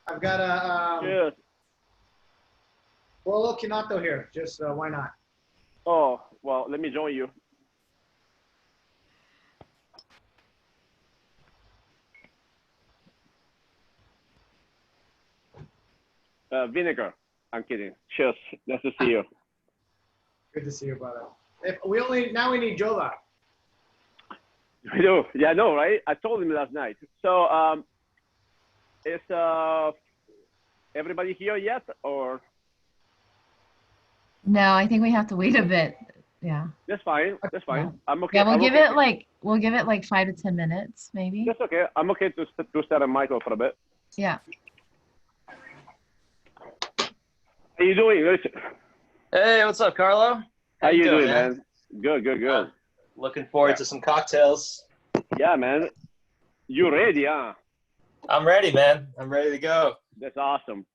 I've got a Cheers. Bolo Kinato here. Just why not? Oh, well, let me join you. Vinegar. I'm kidding. Cheers. Nice to see you. Good to see you, brother. Now we need Jova. I know. Yeah, I know, right? I told him last night. So, is everybody here yet, or? No, I think we have to wait a bit. Yeah. That's fine. That's fine. Yeah. I'm okay. Yeah, we'll I'm give okay. it like 5 to 10 minutes, maybe. That's okay. I'm okay to start on Michael for a bit. Yeah. How you doing? Listen. Hey, what's up, Carlo? How you doing, man? Good, good, good. Looking forward to some cocktails. Yeah, man. You ready, huh? I'm ready, man. I'm ready to go. That's awesome.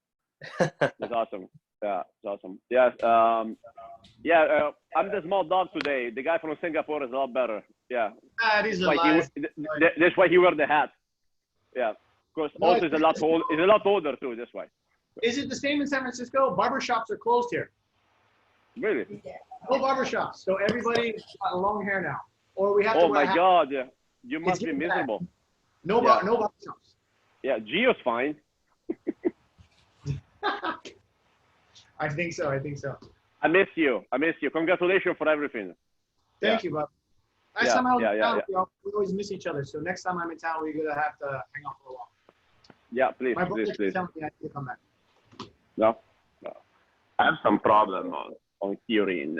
That's awesome. Yeah, it's awesome. Yes. I'm the small dog today. The guy from Singapore is a lot better. Yeah. These are lies. That's why he wear the hat. Yeah. Because also is a lot old. Is a lot older too. That's why. Is it the same in San Francisco? Barbershops are closed here. Really? No barbershops. So everybody's got long hair now. Or we have to Oh wear my God! Yeah. You must be miserable. No barbershops. Yeah, Gio's fine. I think so. I think so. I miss you. I miss you. Congratulations for everything. Thank you, brother. Last time I was in town, yeah. we always miss each other. So next time I'm in town, we're gonna have to hang out for a while. Yeah, please, My brother please. telling me I need to come back. No. I have some problem on urine.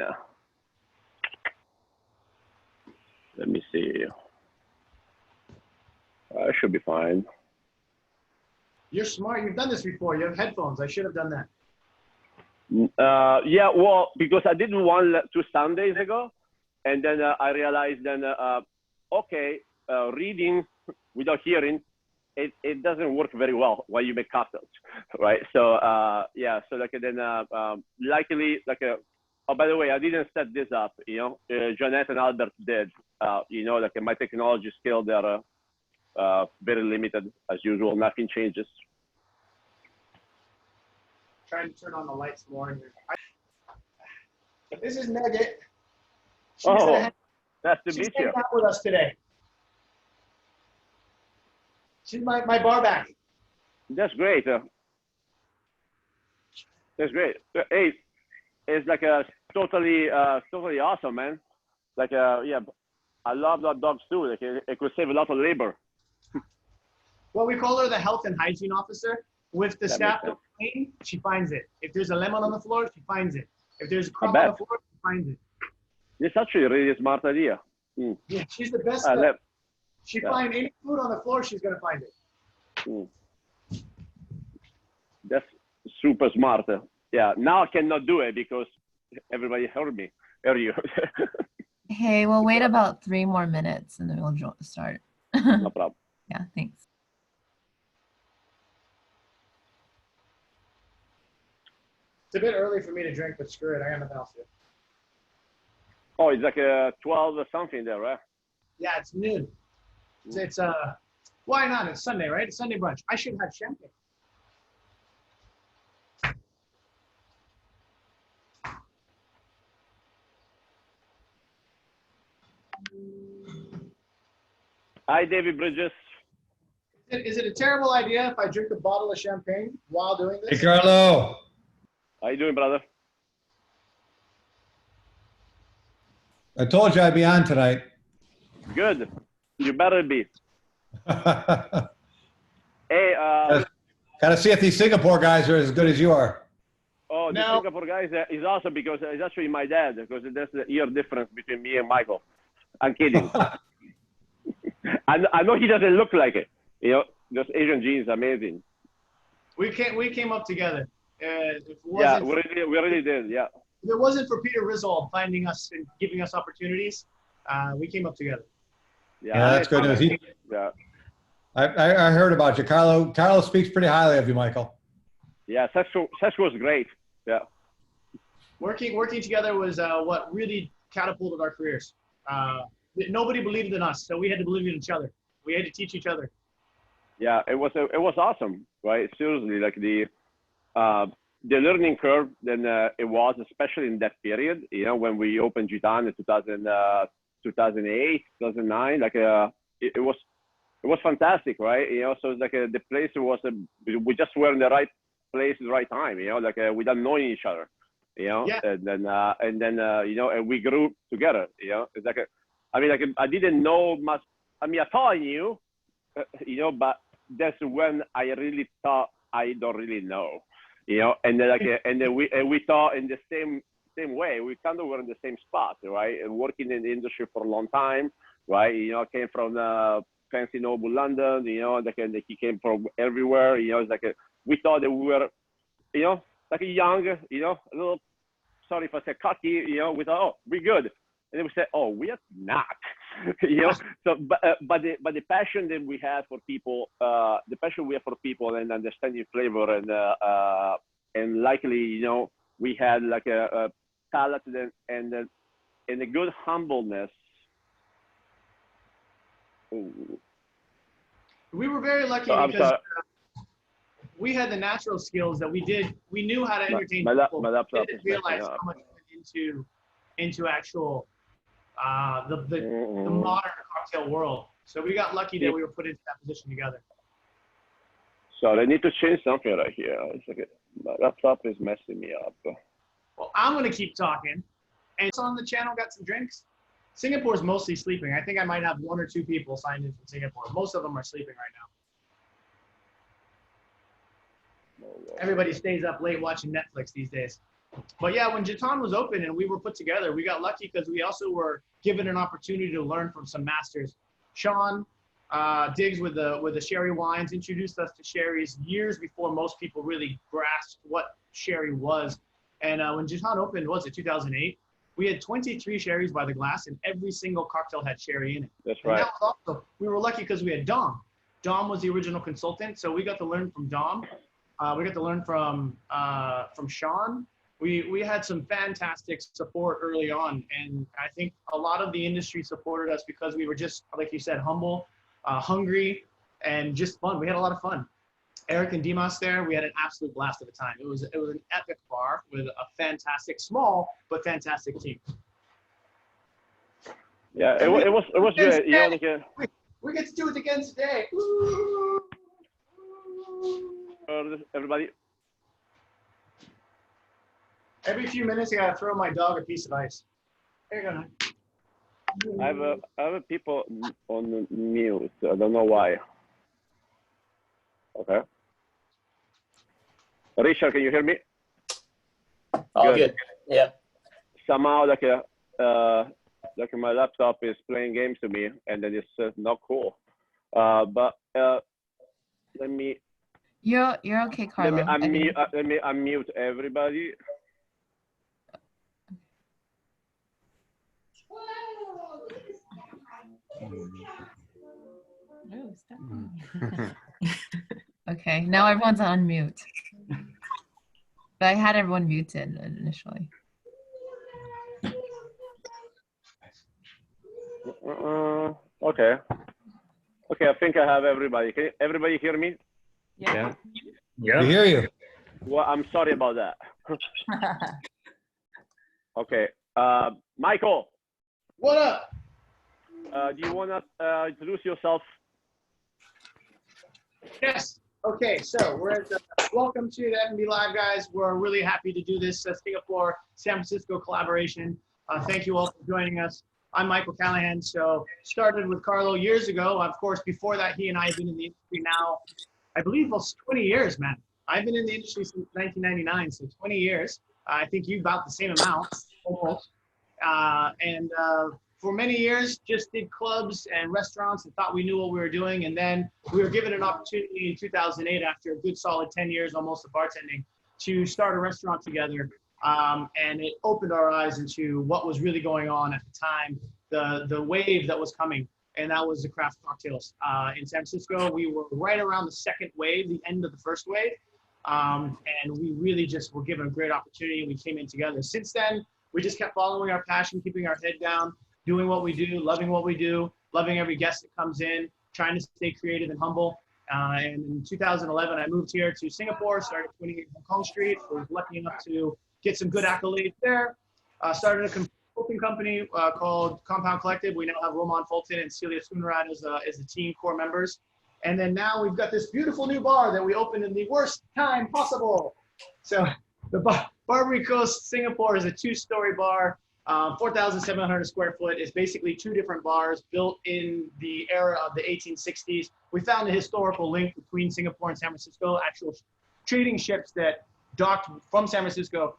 Let me see. I should be fine. You're smart. You've done this before. You have headphones. I should have done that. Yeah, well, because I did one 2 Sundays ago, and then I realized then, okay, reading without hearing, it doesn't work very well when you make cocktails, right? So yeah, so like then likely like oh, by the way, I didn't set this up, you know, Jeanette and Albert did, you know, like my technology skill, they're very limited as usual, nothing changes. Trying to turn on the lights more. This is Nugget. She's nice to meet you. hanging out with us today. She's my bar back. That's great. That's great. Hey, it's like a totally awesome, man. Like yeah, I love that dogs too. Like it could save a lot of labor. Well, we call her the health and hygiene officer. With the staff that clean, she finds it. If there's a lemon on the floor, she finds it. If there's a crumb on the floor, she finds it. It's actually a really smart idea. Yeah, she's the best. She finds any food on the floor, she's gonna find it. That's super smart. Yeah, now I cannot do it because everybody heard you. Hey, we'll wait about 3 more minutes and then we'll start. No problem. Yeah, thanks. It's a bit early for me to drink, but screw it. I got nothing else to do. Oh, it's like 12 or something there, right? Yeah, it's noon. It's why not? It's Sunday, right? It's Sunday brunch. I should have champagne. Hi, David Bridges. Is it a terrible idea if I drink a bottle of champagne while doing this? Hey, Carlo. How you doing, brother? I told you I'd be on tonight. Good. You better be. Hey, gotta see if these Singapore guys are as good as you are. Oh, the Singapore guy is awesome because he's actually my dad, because that's the year difference between me and Michael. I'm kidding. I know he doesn't look like it. You know, those Asian genes, amazing. We came up together. Yeah, we really did. Yeah. If it wasn't for Peter Rizal finding us and giving us opportunities, we came up together. Yeah, that's good news. Yeah. I heard about you, Carlo. Carlo speaks pretty highly of you, Michael. Yeah, sex was great. Yeah. Working together was what really catapulted our careers. Nobody believed in us, so we had to believe in each other. We had to teach each other. Yeah, it was awesome, right? Seriously, like the learning curve then it was, especially in that period, you know, when we opened Gitane in 2008, 2009, like it was fantastic, right? You know, so it's like the place was we just were in the right place at the right time, you know, like without knowing each other, you know. Yeah. And then you know, and we grew together, you know. It's like I mean, like I didn't know much. I mean, I thought I knew, you know, but that's when I really thought I don't really know, you know. And then like and then we thought in the same way. We kind of were in the same spot, right? And working in the industry for a long time, right? You know, I came from fancy noble London, you know, like, and he came from everywhere, you know. It's like we thought that we were, you know, like a young, you know, a little, sorry if I said cocky, you know. We thought, oh, we're good. And then we said, oh, we are not, you know. So, but the passion that we had for people, the passion we have for people, and understanding flavor, and likely, you know, we had like a palate and a good humbleness. Ooh. We were very lucky because we had the natural skills that we knew how to entertain people. My laptop we didn't realize how much went into actual the modern cocktail world. So we got lucky that we were put into that position together. So I need to change something right here. It's like my laptop is messing me up. Well, I'm gonna keep talking. And it's on the channel, got some drinks. Singapore's mostly sleeping. I think I might have 1 or 2 people signed in from Singapore. Most of them are sleeping right now. Everybody stays up late watching Netflix these days. But yeah, when Gitane was open and we were put together, we got lucky because we also were given an opportunity to learn from some masters. Sean Diggs with the sherry wines introduced us to sherries years before most people really grasped what sherry was. And when Gitane opened, was it 2008? We had 23 sherries by the glass, and every single cocktail had sherry in it. That's and right. That was also, we were lucky because we had Dom. Dom was the original consultant, so we got to learn from Dom. We got to learn from Sean. We had some fantastic support early on, and I think a lot of the industry supported us because we were just, like you said, humble, hungry, and just fun. We had a lot of fun. Eric and Dimas there, we had an absolute blast at the time. It was an epic bar with a fantastic, small but fantastic team. Yeah, it was good. You know, like, we get to do it again today. everybody. Every few minutes, I gotta throw my dog a piece of ice. There you go. I have people on mute. I don't know why. Okay. Richard, can you hear me? All good. Yeah. Somehow, like my laptop is playing games to me, and then it's not cool. But let me. You're okay, Carlo. Let me unmute everybody. Okay, now everyone's on mute. But I had everyone muted initially. Okay. Okay, I think I have everybody. Can everybody hear me? Yeah. We hear you. Well, I'm sorry about that. Okay. Michael. What up? Do you want to introduce yourself? Yes. Okay, so we're at welcome to the F&B Live, guys. We're really happy to do this Singapore, San Francisco collaboration. Thank you all for joining us. I'm Michael Callahan. So started with Carlo years ago. Of course, before that, he and I have been in the industry now, I believe almost 20 years, man. I've been in the industry since 1999, so 20 years. I think you about the same amount, almost. For many years, just did clubs and restaurants and thought we knew what we were doing. And then we were given an opportunity in 2008, after a good solid 10 years almost of bartending, to start a restaurant together. And it opened our eyes into what was really going on at the time, the wave that was coming. And that was the craft cocktails. In San Francisco, we were right around the second wave, the end of the first wave. And we really just were given a great opportunity, and we came in together. Since then, we just kept following our passion, keeping our head down, doing what we do, loving what we do, loving every guest that comes in, trying to stay creative and humble. And in 2011, I moved here to Singapore, started 28 Hong Kong Street. I was lucky enough to get some good accolades there. Started a consulting company called Compound Collective. We now have Roman Fulton and Celia Schoonrad as the team core members. And then now we've got this beautiful new bar that we opened in the worst time possible. So the Barbary Coast Singapore is a 2-story bar, 4,700 square foot. It's basically 2 different bars built in the era of the 1860s. We found a historical link between Singapore and San Francisco, actual trading ships that docked from San Francisco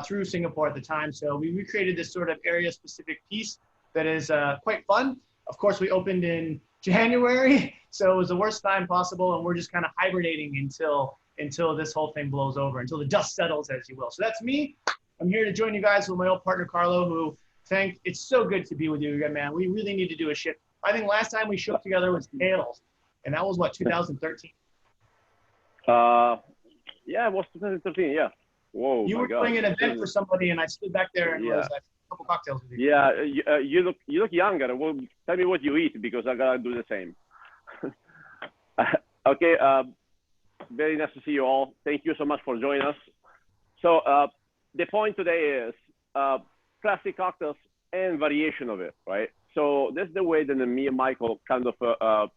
through Singapore at the time. So we recreated this sort of area-specific piece that is quite fun. Of course, we opened in January, so it was the worst time possible, and we're just kind of hibernating until this whole thing blows over, until the dust settles, as you will. So that's me. I'm here to join you guys with my old partner, Carlo, who it's so good to be with you again, man. We really need to do a shit. I think last time we shook together was Tails, and that was what, 2013? Yeah, it was 2013, yeah. Whoa, you were doing an event for somebody, and I stood back there and was like, a couple cocktails with you. Yeah, you look younger. Well, tell me what you eat, because I gotta do the same. Okay, very nice to see you all. Thank you so much for joining us. So the point today is classic cocktails and variation of it, right? So this is the way that me and Michael kind of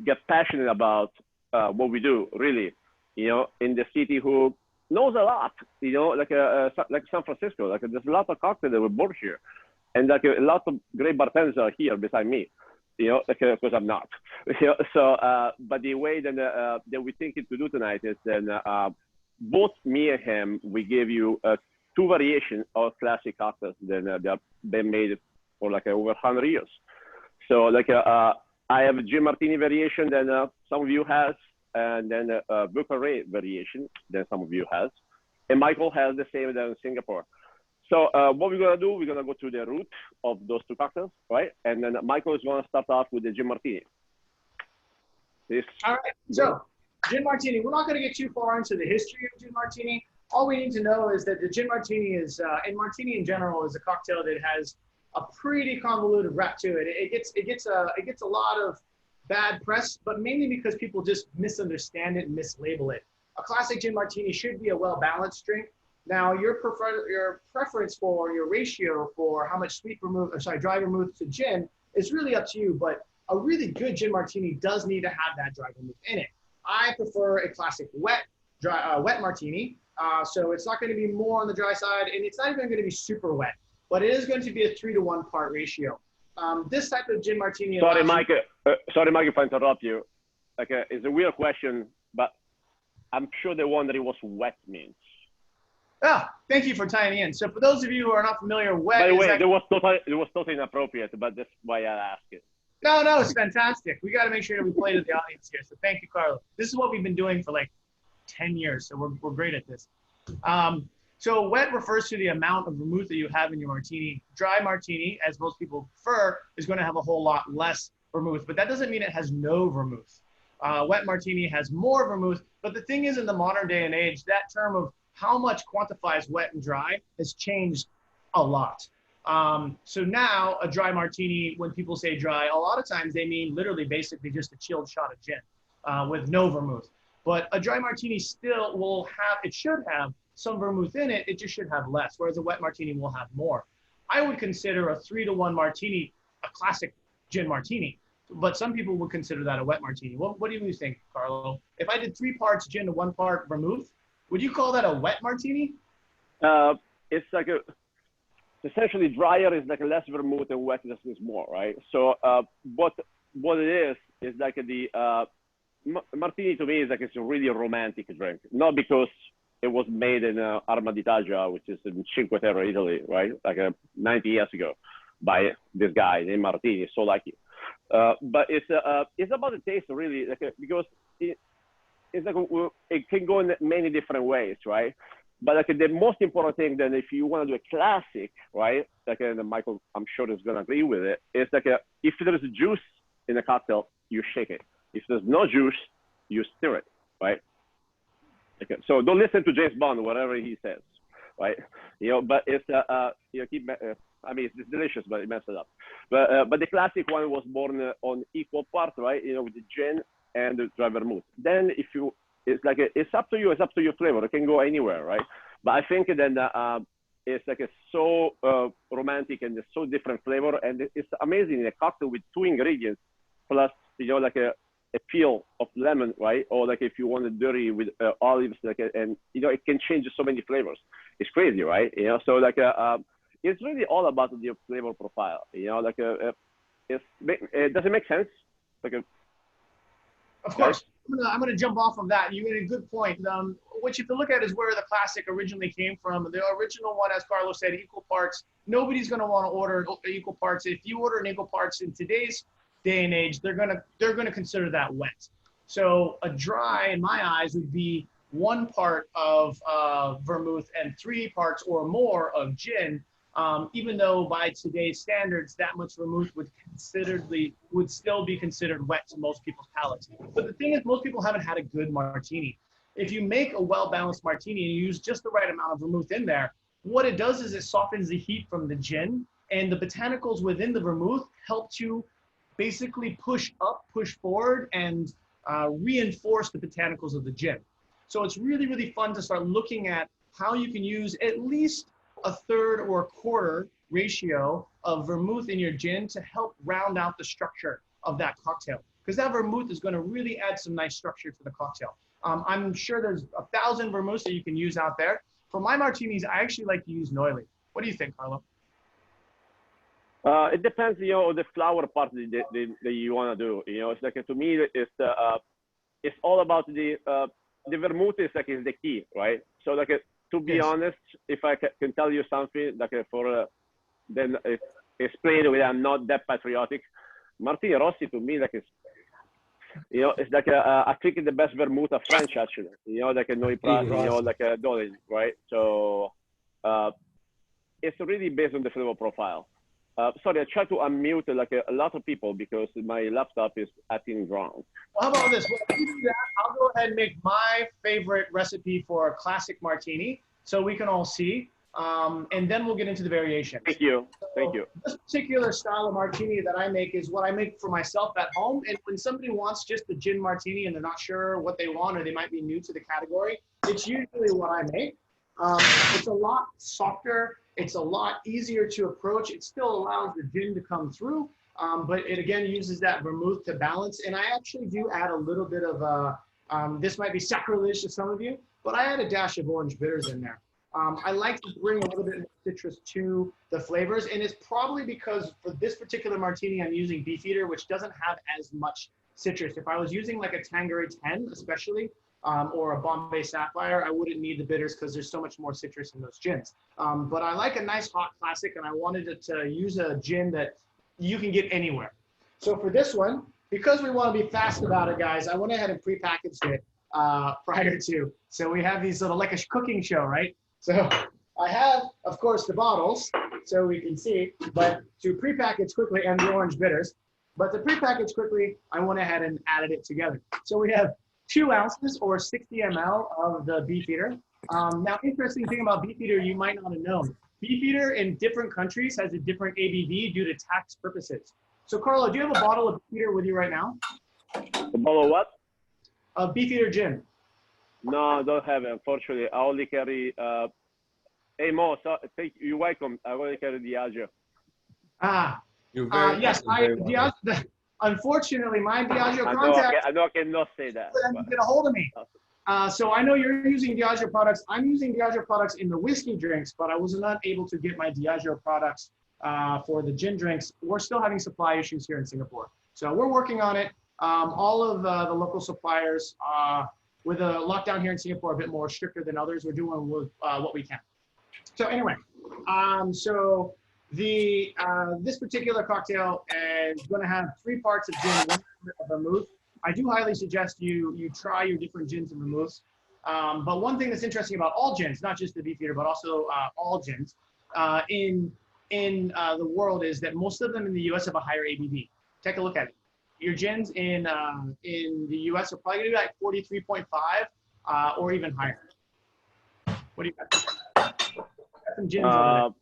get passionate about what we do, really, you know, in the city who knows a lot, you know, like San Francisco. Like there's a lot of cocktails that were born here, and like a lot of great bartenders are here beside me, you know, because I'm not. You know, so, but the way that we're thinking to do tonight is then both me and him, we give you 2 variations of classic cocktails that they've been made for like over 100 years. So like I have a gin martini variation that some of you has, and then a Bucharest variation that some of you has, and Michael has the same than in Singapore. So what we're gonna do, we're gonna go to the root of those 2 cocktails, right? And then Michael is gonna start off with the gin martini. All right, so gin martini, we're not gonna get too far into the history of gin martini. All we need to know is that the gin martini is, and martini in general is a cocktail that has a pretty convoluted rep to it. It gets a lot of bad press, but mainly because people just misunderstand it and mislabel it. A classic gin martini should be a well-balanced drink. Now, your preference for your ratio for how much dry vermouth to gin is really up to you, but a really good gin martini does need to have that dry vermouth in it. I prefer a classic wet martini, so it's not going to be more on the dry side, and it's not even going to be super wet, but it is going to be a 3-to-1 part ratio. This type of gin martini. Sorry, Mike, if I interrupt you. Like, it's a weird question, but I'm sure the one that it was wet means. Ah, thank you for tying in. So for those of you who are not familiar, wet. By the way, it was totally inappropriate, but that's why I asked it. No, it's fantastic. We got to make sure that we play to the audience here. So thank you, Carlo. This is what we've been doing for like 10 years, so we're great at this. So wet refers to the amount of vermouth that you have in your martini. Dry martini, as most people prefer, is going to have a whole lot less vermouth, but that doesn't mean it has no vermouth. Wet martini has more vermouth, but the thing is, in the modern day and age, that term of how much quantifies wet and dry has changed a lot. So now a dry martini, when people say dry, a lot of times they mean literally basically just a chilled shot of gin with no vermouth. But a dry martini still will have, it should have some vermouth in it, it just should have less, whereas a wet martini will have more. I would consider a 3-to-1 martini a classic gin martini, but some people would consider that a wet martini. What do you think, Carlo? If I did 3 parts gin to 1 part vermouth, would you call that a wet martini? It's like essentially drier is like less vermouth and wet is more, right? So what it is like the martini to me is like it's a really romantic drink, not because it was made in Arma d'Italia, which is in Cinque Terre, Italy, right? Like 90 years ago by this guy named Martini, so lucky. But it's about the taste really, like, because it's like it can go in many different ways, right? But like the most important thing then, if you want to do a classic, right? Like, and Michael, I'm sure is going to agree with it. It's like if there's juice in a cocktail, you shake it. If there's no juice, you stir it, right? Okay. So don't listen to James Bond, whatever he says, right? You know, but it's you know, I mean, it's delicious, but it messes it up. But the classic one was born on equal parts, right? You know, with the gin and dry vermouth. Then if you, it's like it's up to you. It's up to your flavor. It can go anywhere, right? But I think then it's like so romantic and it's so different flavor, and it's amazing in a cocktail with 2 ingredients plus like a peel of lemon, right? Or like if you want it dirty with olives, like and it can change so many flavors. It's crazy, right? So like it's really all about the flavor profile. Like does it make sense? Like of course. I'm gonna jump off of that. You made a good point. What you have to look at is where the classic originally came from. The original one, as Carlo said, equal parts. Nobody's gonna want to order equal parts. If you order an equal parts in today's day and age, they're gonna consider that wet. So a dry, in my eyes, would be 1 part of vermouth and 3 parts or more of gin. Even though by today's standards, that much vermouth would still be considered wet to most people's palates. But the thing is, most people haven't had a good martini. If you make a well-balanced martini and you use just the right amount of vermouth in there, what it does is it softens the heat from the gin, and the botanicals within the vermouth help to basically push forward, and reinforce the botanicals of the gin. So it's really, really fun to start looking at how you can use at least a third or a quarter ratio of vermouth in your gin to help round out the structure of that cocktail. Because that vermouth is going to really add some nice structure to the cocktail. I'm sure there's 1,000 vermouths that you can use out there. For my martinis, I actually like to use Noilly. What do you think, Carlo? It depends, on the flower part that you want to do. It's like, to me, it's all about the vermouth is the key, right? So like, to be honest, if I can tell you something, like then explain why I'm not that patriotic. Martini Rossi to me, like it's like I think it's the best vermouth of French actually. Like a Noi Prat, like a Dolly, right? So it's really based on the flavor profile. Sorry, I tried to unmute like a lot of people because my laptop is acting wrong. Well, how about this? Well, you do that, I'll go ahead and make my favorite recipe for a classic martini so we can all see, and then we'll get into the variations. Thank you. Thank you. This particular style of martini that I make is what I make for myself at home. And when somebody wants just the gin martini and they're not sure what they want, or they might be new to the category, it's usually what I make. It's a lot softer. It's a lot easier to approach. It still allows the gin to come through, but it again uses that vermouth to balance. And I actually do add a little bit of, this might be sacrilege to some of you, but I add a dash of orange bitters in there. I like to bring a little bit more citrus to the flavors, and it's probably because for this particular martini, I'm using Beefeater, which doesn't have as much citrus. If I was using like a Tanqueray 10, especially, or a Bombay Sapphire, I wouldn't need the bitters because there's so much more citrus in those gins. But I like a nice hot classic, and I wanted to use a gin that you can get anywhere. So for this one, because we want to be fast about it, guys, I went ahead and prepackaged it prior to. So we have these little, like a cooking show, right? So I have, of course, the bottles so we can see, but to prepackage quickly, and the orange bitters, but to prepackage quickly, I went ahead and added it together. So we have 2 ounces or 60 ml of the Beefeater. Now, interesting thing about Beefeater you might not have known. Beefeater in different countries has a different ABV due to tax purposes. So Carlo, do you have a bottle of Beefeater with you right now? A bottle of what? Of Beefeater gin. No, I don't have it, unfortunately. I only carry, hey Mo, so, you're welcome. I only carry Diageo. Yes, Diageo, unfortunately, my Diageo contact. I know I cannot say that. Get a hold of me. So I know you're using Diageo products. I'm using Diageo products in the whiskey drinks, but I was not able to get my Diageo products for the gin drinks. We're still having supply issues here in Singapore. So we're working on it. All of the local suppliers, with a lockdown here in Singapore, a bit more stricter than others, we're doing with, what we can. So anyway, so this particular cocktail is going to have 3 parts of gin, 1 part of vermouth. I do highly suggest you try your different gins and vermouths. But one thing that's interesting about all gins, not just the Beefeater, but also all gins in the world, is that most of them in the U.S. have a higher ABV. Take a look at it. Your gins in the U.S. are probably going to be like 43.5 or even higher. What do you got? Some gins over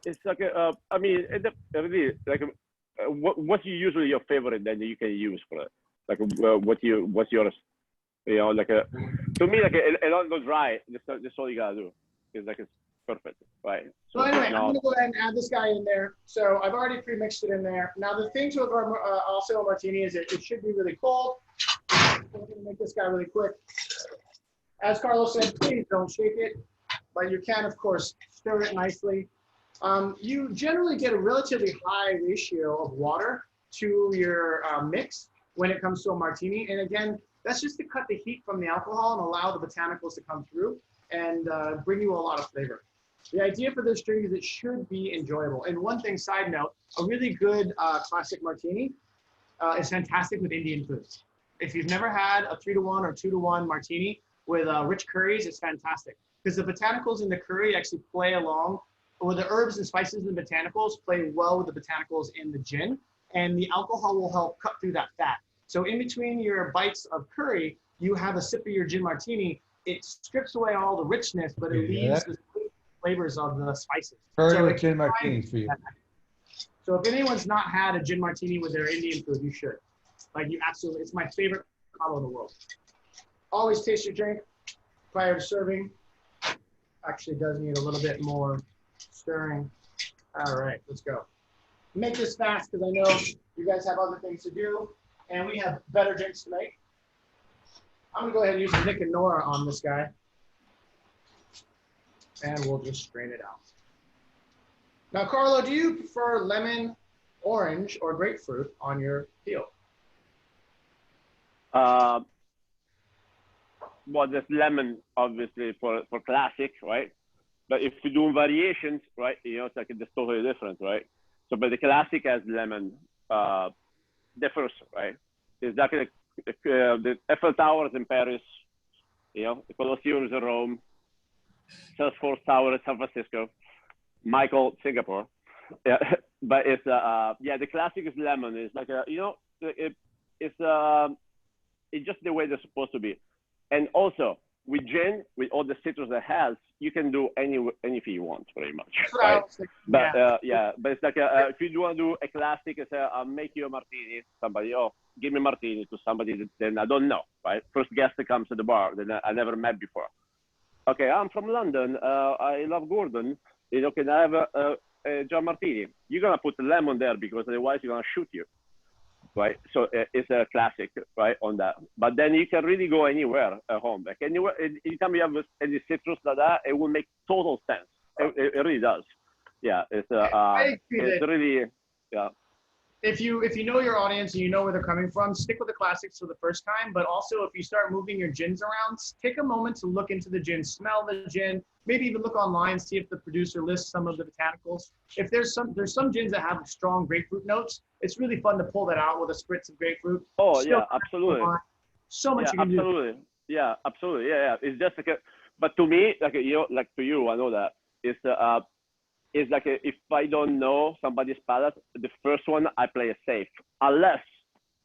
there. It's like I mean, really, like, what's usually your favorite that you can use for it? Like what's yours? You know, like to me, like it don't go dry. That's all you gotta do. It's like it's perfect, right? So anyway, I'm gonna go ahead and add this guy in there. So I've already pre-mixed it in there. Now the thing to our also a martini is it should be really cold. I'm gonna make this guy really quick. As Carlos said, please don't shake it, but you can, of course, stir it nicely. You generally get a relatively high ratio of water to your mix when it comes to a martini. And again, that's just to cut the heat from the alcohol and allow the botanicals to come through and bring you a lot of flavor. The idea for this drink is it should be enjoyable. And one thing, side note, a really good classic martini is fantastic with Indian foods. If you've never had a 3-to-1 or 2-to-1 martini with rich curries, it's fantastic. Because the botanicals in the curry actually play along, or the herbs and spices and botanicals play well with the botanicals in the gin, and the alcohol will help cut through that fat. So in between your bites of curry, you have a sip of your gin martini. It strips away all the richness, but it leaves the flavors of the spices. Curry with gin martinis for you. So if anyone's not had a gin martini with their Indian food, you should. Like you absolutely, it's my favorite combo in the world. Always taste your drink prior to serving. Actually does need a little bit more stirring. All right, let's go. Make this fast because I know you guys have other things to do and we have better drinks to make. I'm gonna go ahead and use Nick and Nora on this guy. And we'll just strain it out. Now, Carlo, do you prefer lemon, orange, or grapefruit on your peel? Well, there's lemon, obviously, for classic, right? But if you do variations, right, you know, it's like it's totally different, right? So, but the classic has lemon differs, right? It's like the Eiffel Towers in Paris, you know, the Colosseum is in Rome, Salesforce Tower in San Francisco, Michael, Singapore. Yeah, but it's yeah, the classic is lemon. It's like you know, it's just the way they're supposed to be. And also with gin, with all the citrus it has, you can do anything you want, pretty much. Right? But yeah, but it's like if you want to do a classic, it's I'll make you a martini. Somebody, oh, give me a martini to somebody that then I don't know, right? First guest that comes to the bar that I never met before. Okay, I'm from London. I love Gordon. You know, can I have a John Martini? You're gonna put the lemon there because otherwise you're gonna shoot you, right? So it's a classic, right, on that. But then you can really go anywhere at home. Like anywhere, anytime you have any citrus like that, it will make total sense. It really does. Yeah, it's really, yeah. If you know your audience and you know where they're coming from, stick with the classics for the first time. But also, if you start moving your gins around, take a moment to look into the gin, smell the gin, maybe even look online, see if the producer lists some of the botanicals. If there's some gins that have strong grapefruit notes, it's really fun to pull that out with a spritz of grapefruit. Oh yeah, absolutely. So much you can do. Yeah, absolutely. Yeah, yeah. It's just like but to me, like you know, like to you, I know that it's like if I don't know somebody's palate, the first one I play it safe, unless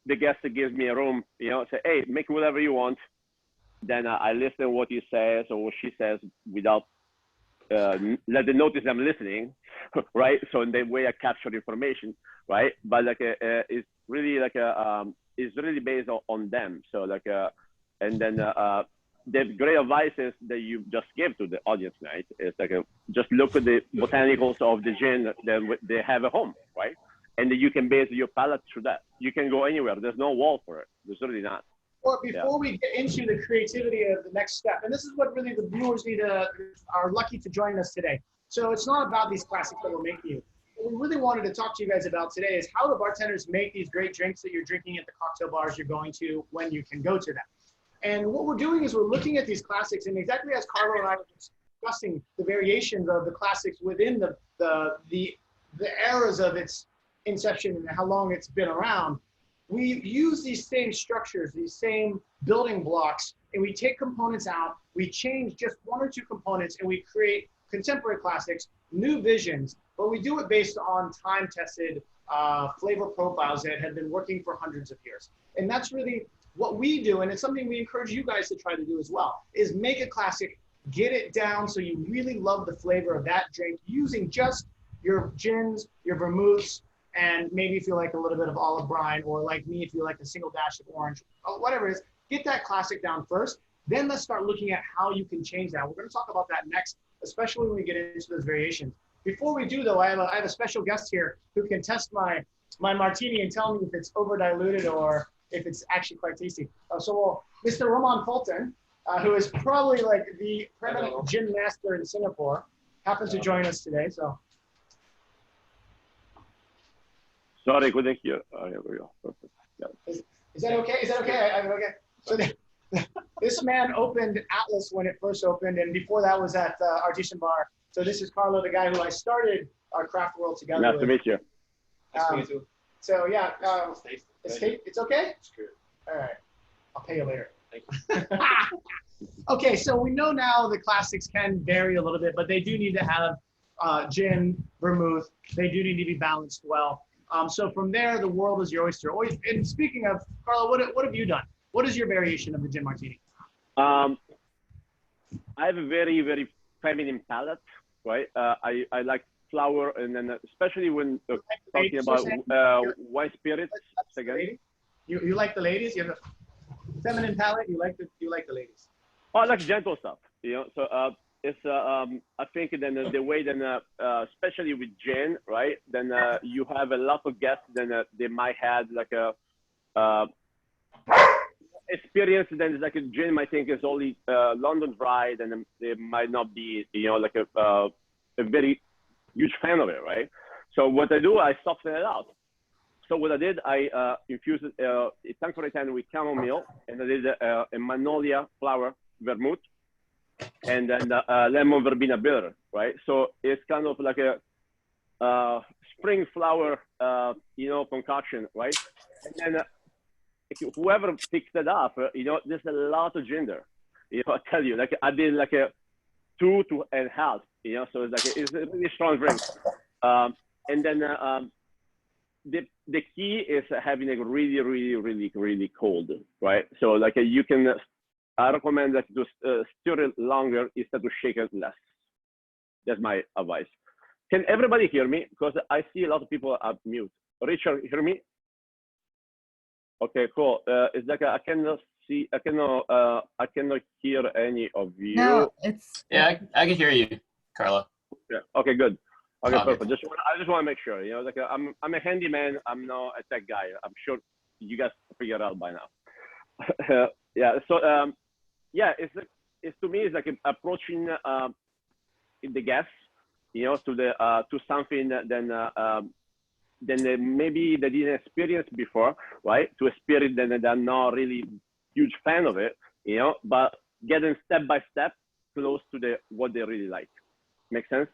the guest gives me a room, you know, say, hey, make whatever you want. Then I listen what he says or what she says without let them notice I'm listening, right? So in that way I capture information, right? But like it's really like it's really based on them. So like and then the great advices that you just gave to the audience, right? It's like just look at the botanicals of the gin that they have at home, right? And you can base your palate through that. You can go anywhere. There's no wall for it. There's really not. Well, before we get into the creativity of the next step, and this is what really the viewers are lucky to join us today. So it's not about these classics that we're making you. What we really wanted to talk to you guys about today is how do bartenders make these great drinks that you're drinking at the cocktail bars you're going to when you can go to them. And what we're doing is we're looking at these classics, and exactly as Carlo and I were discussing the variations of the classics within the eras of its inception and how long it's been around, we use these same structures, these same building blocks, and we take components out, we change just one or two components, and we create contemporary classics, new visions, but we do it based on time-tested flavor profiles that have been working for hundreds of years. And that's really what we do, and it's something we encourage you guys to try to do as well, is make a classic, get it down so you really love the flavor of that drink using just your gins, your vermouths, and maybe if you like a little bit of olive brine, or like me, if you like a single dash of orange, or whatever it is, get that classic down first. Then let's start looking at how you can change that. We're going to talk about that next, especially when we get into those variations. Before we do, though, I have a special guest here who can test my martini and tell me if it's over diluted or if it's actually quite tasty. Mr. Roman Fulton, who is probably like the permanent gin master in Singapore, happens to join us today. So. Sorry, couldn't hear. Oh, here we go. Perfect. Yeah. Is that okay? Is that okay? I'm okay. So this man opened Atlas when it first opened, and before that was at Artisan Bar. So this is Carlo, the guy who I started our craft world together with. Nice to meet you. Nice to meet you. So yeah, it's okay? It's good. All right, I'll pay you later. Thank you. Okay, so we know now the classics can vary a little bit, but they do need to have gin, vermouth. They do need to be balanced well. So from there, the world is your oyster. And speaking of, Carlo, what have you done? What is your variation of the gin martini? I have a very, very feminine palate, right? I like flower, and then especially when talking about wine spirits. You like the ladies? You have a feminine palate. You like the ladies. Oh, I like gentle stuff. You know, so it's I think then the way then especially with gin, right? Then you have a lot of guests. Then they might have like a experience. Then it's like a gin. I think is only London dry. Then they might not be, you know, like a very huge fan of it, right? So what I do, I soften it out. So what I did, I infused it tank for a with chamomile, and I did a magnolia flower vermouth, and then lemon verbena bitter, right? So it's kind of like a spring flower, you know, concoction, right? And then whoever picks it up, you know, there's a lot of gin there. You know, I tell you, like I did like a 2.5, you know, so it's like it's a really strong drink. And then the key is having it really, really, really, really cold, right? So like you can, I recommend that to stir it longer instead of shake it less. That's my advice. Can everybody hear me? Because I see a lot of people are mute. Richard, hear me? Okay, cool. It's like I cannot see, I cannot hear any of you. No, it's. Yeah, I can hear you, Carlo. Yeah. Okay, good. Okay, Okay. perfect. I just want to make sure, you know, like I'm a handyman. I'm not a tech guy. I'm sure you guys figure it out by now. Yeah. So yeah, it's to me it's like approaching the guests, you know, to something then maybe they didn't experience before, right? To a spirit that they're not really huge fan of it, you know, but getting step by step close to what they really like. Make sense?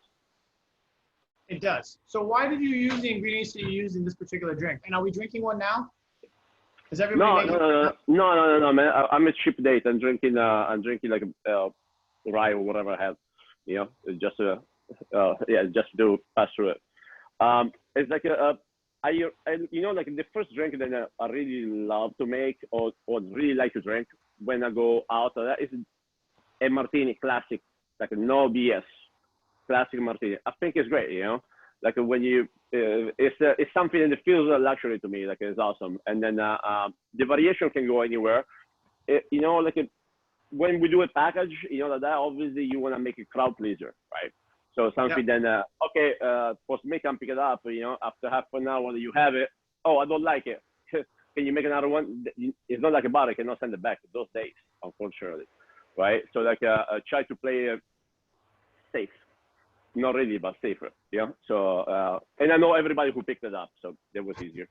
It does. So why did you use the ingredients that you used in this particular drink? And are we drinking one now? Is everybody No, man. I'm a cheap date. I'm drinking like a rye or whatever I have, you know, just to pass through it. It's like you know, like the first drink that I really love to make or really like to drink when I go out, that is a martini classic, like no BS, classic martini. I think it's great, you know, like when you, it's something that feels a luxury to me, like it's awesome. And then the variation can go anywhere. You know, like when we do a package, you know, that obviously you want to make a crowd pleaser, right? So something then, okay, post me can pick it up, you know, after half an hour you have it. Oh, I don't like it. Can you make another one? It's not like a bar, I cannot send it back those days, unfortunately, right? So like try to play safe. Not really, but safer, yeah? So, and I know everybody who picked it up, so that was easier.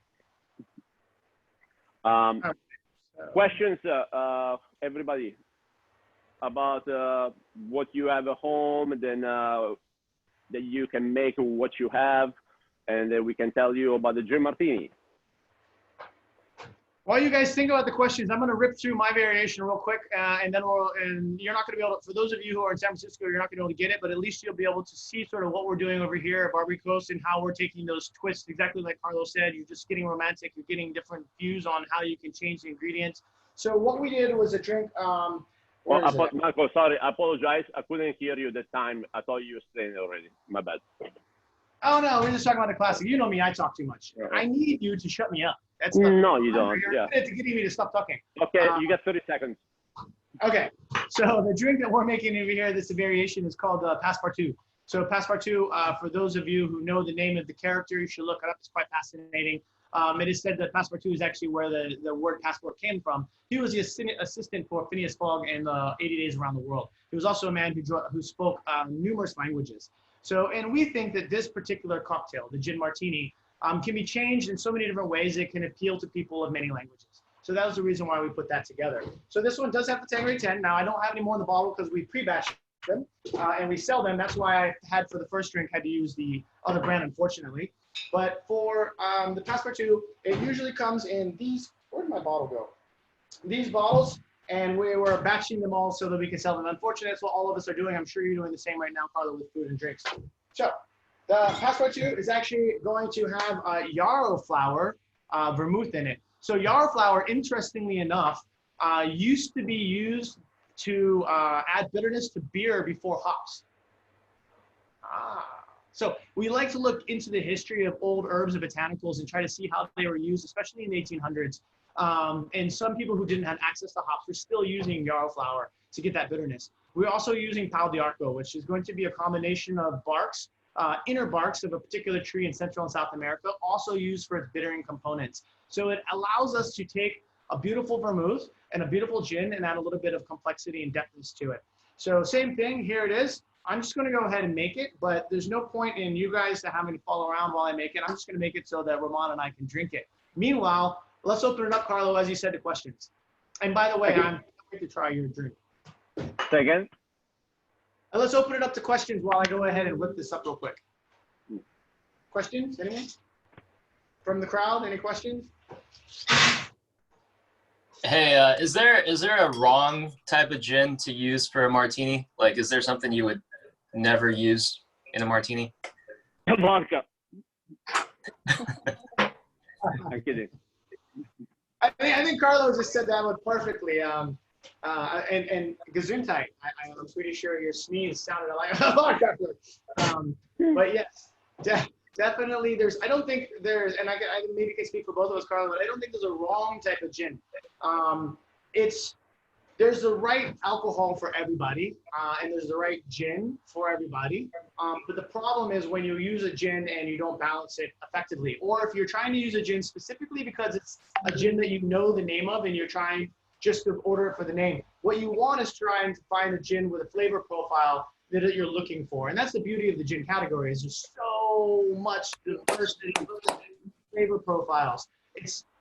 Questions, everybody, about what you have at home, and then that you can make what you have, and then we can tell you about the gin martini. While you guys think about the questions, I'm going to rip through my variation real quick, and then and you're not going to be able to, for those of you who are in San Francisco, you're not going to be able to get it, but at least you'll be able to see sort of what we're doing over here at Barbary Coast and how we're taking those twists, exactly like Carlo said. You're just getting romantic. You're getting different views on how you can change the ingredients. So what we did was a drink. Michael, sorry, I apologize. I couldn't hear you at the time. I thought you were saying already. My bad. Oh no, we're just talking about the classic. You know me, I talk too much. I need you to shut me up. That's No, you don't. You're getting me to stop talking. Okay, you got 30 seconds. Okay, so the drink that we're making over here, this variation is called Passepartout. So Passepartout, for those of you who know the name of the character, you should look it up. It's quite fascinating. It is said that Passepartout is actually where the word passport came from. He was the assistant for Phineas Fogg in 80 Days Around the World. He was also a man who spoke numerous languages. So, and we think that this particular cocktail, the gin martini, can be changed in so many different ways. It can appeal to people of many languages. So that was the reason why we put that together. So this one does have the Tanqueray 10. Now I don't have any more in the bottle because we pre-batched them and we sell them. That's why I had for the first drink had to use the other brand, unfortunately. But for the Passepartout, it usually comes in these. Where did my bottle go? These bottles. And we were batching them all so that we can sell them. Unfortunately, that's what all of us are doing. I'm sure you're doing the same right now, Carlo, with food and drinks. So the Passepartout is actually going to have yarrow flower vermouth in it. So yarrow flower, interestingly enough, used to be used to add bitterness to beer before hops. So we like to look into the history of old herbs and botanicals and try to see how they were used, especially in the 1800s. And some people who didn't have access to hops were still using yarrow flower to get that bitterness. We're also using pau d'arco, which is going to be a combination of barks, inner barks of a particular tree in Central and South America, also used for its bittering components. So it allows us to take a beautiful vermouth and a beautiful gin and add a little bit of complexity and depthness to it. So same thing, here it is. I'm just gonna go ahead and make it, but there's no point in you guys to having to follow around while I make it. I'm just gonna make it so that Ramon and I can drink it. Meanwhile, let's open it up, Carlo, as you said, to questions. And by the way, I'm going to try your drink. Say again? Let's open it up to questions while I go ahead and whip this up real quick. Questions, anyone? From the crowd, any questions? Hey, is there a wrong type of gin to use for a martini? Like, is there something you would never use in a martini? Vodka. I'm kidding. I think Carlo just said that one perfectly. And Gesundheit, I'm pretty sure your sneeze sounded like vodka. But yes, definitely I don't think there's, and I maybe can speak for both of us, Carlo, but I don't think there's a wrong type of gin. There's the right alcohol for everybody, and there's the right gin for everybody. But the problem is when you use a gin and you don't balance it effectively, or if you're trying to use a gin specifically because it's a gin that you know the name of and you're trying just to order it for the name. What you want is trying to find a gin with a flavor profile that you're looking for. And that's the beauty of the gin category is there's so much diversity in flavor profiles.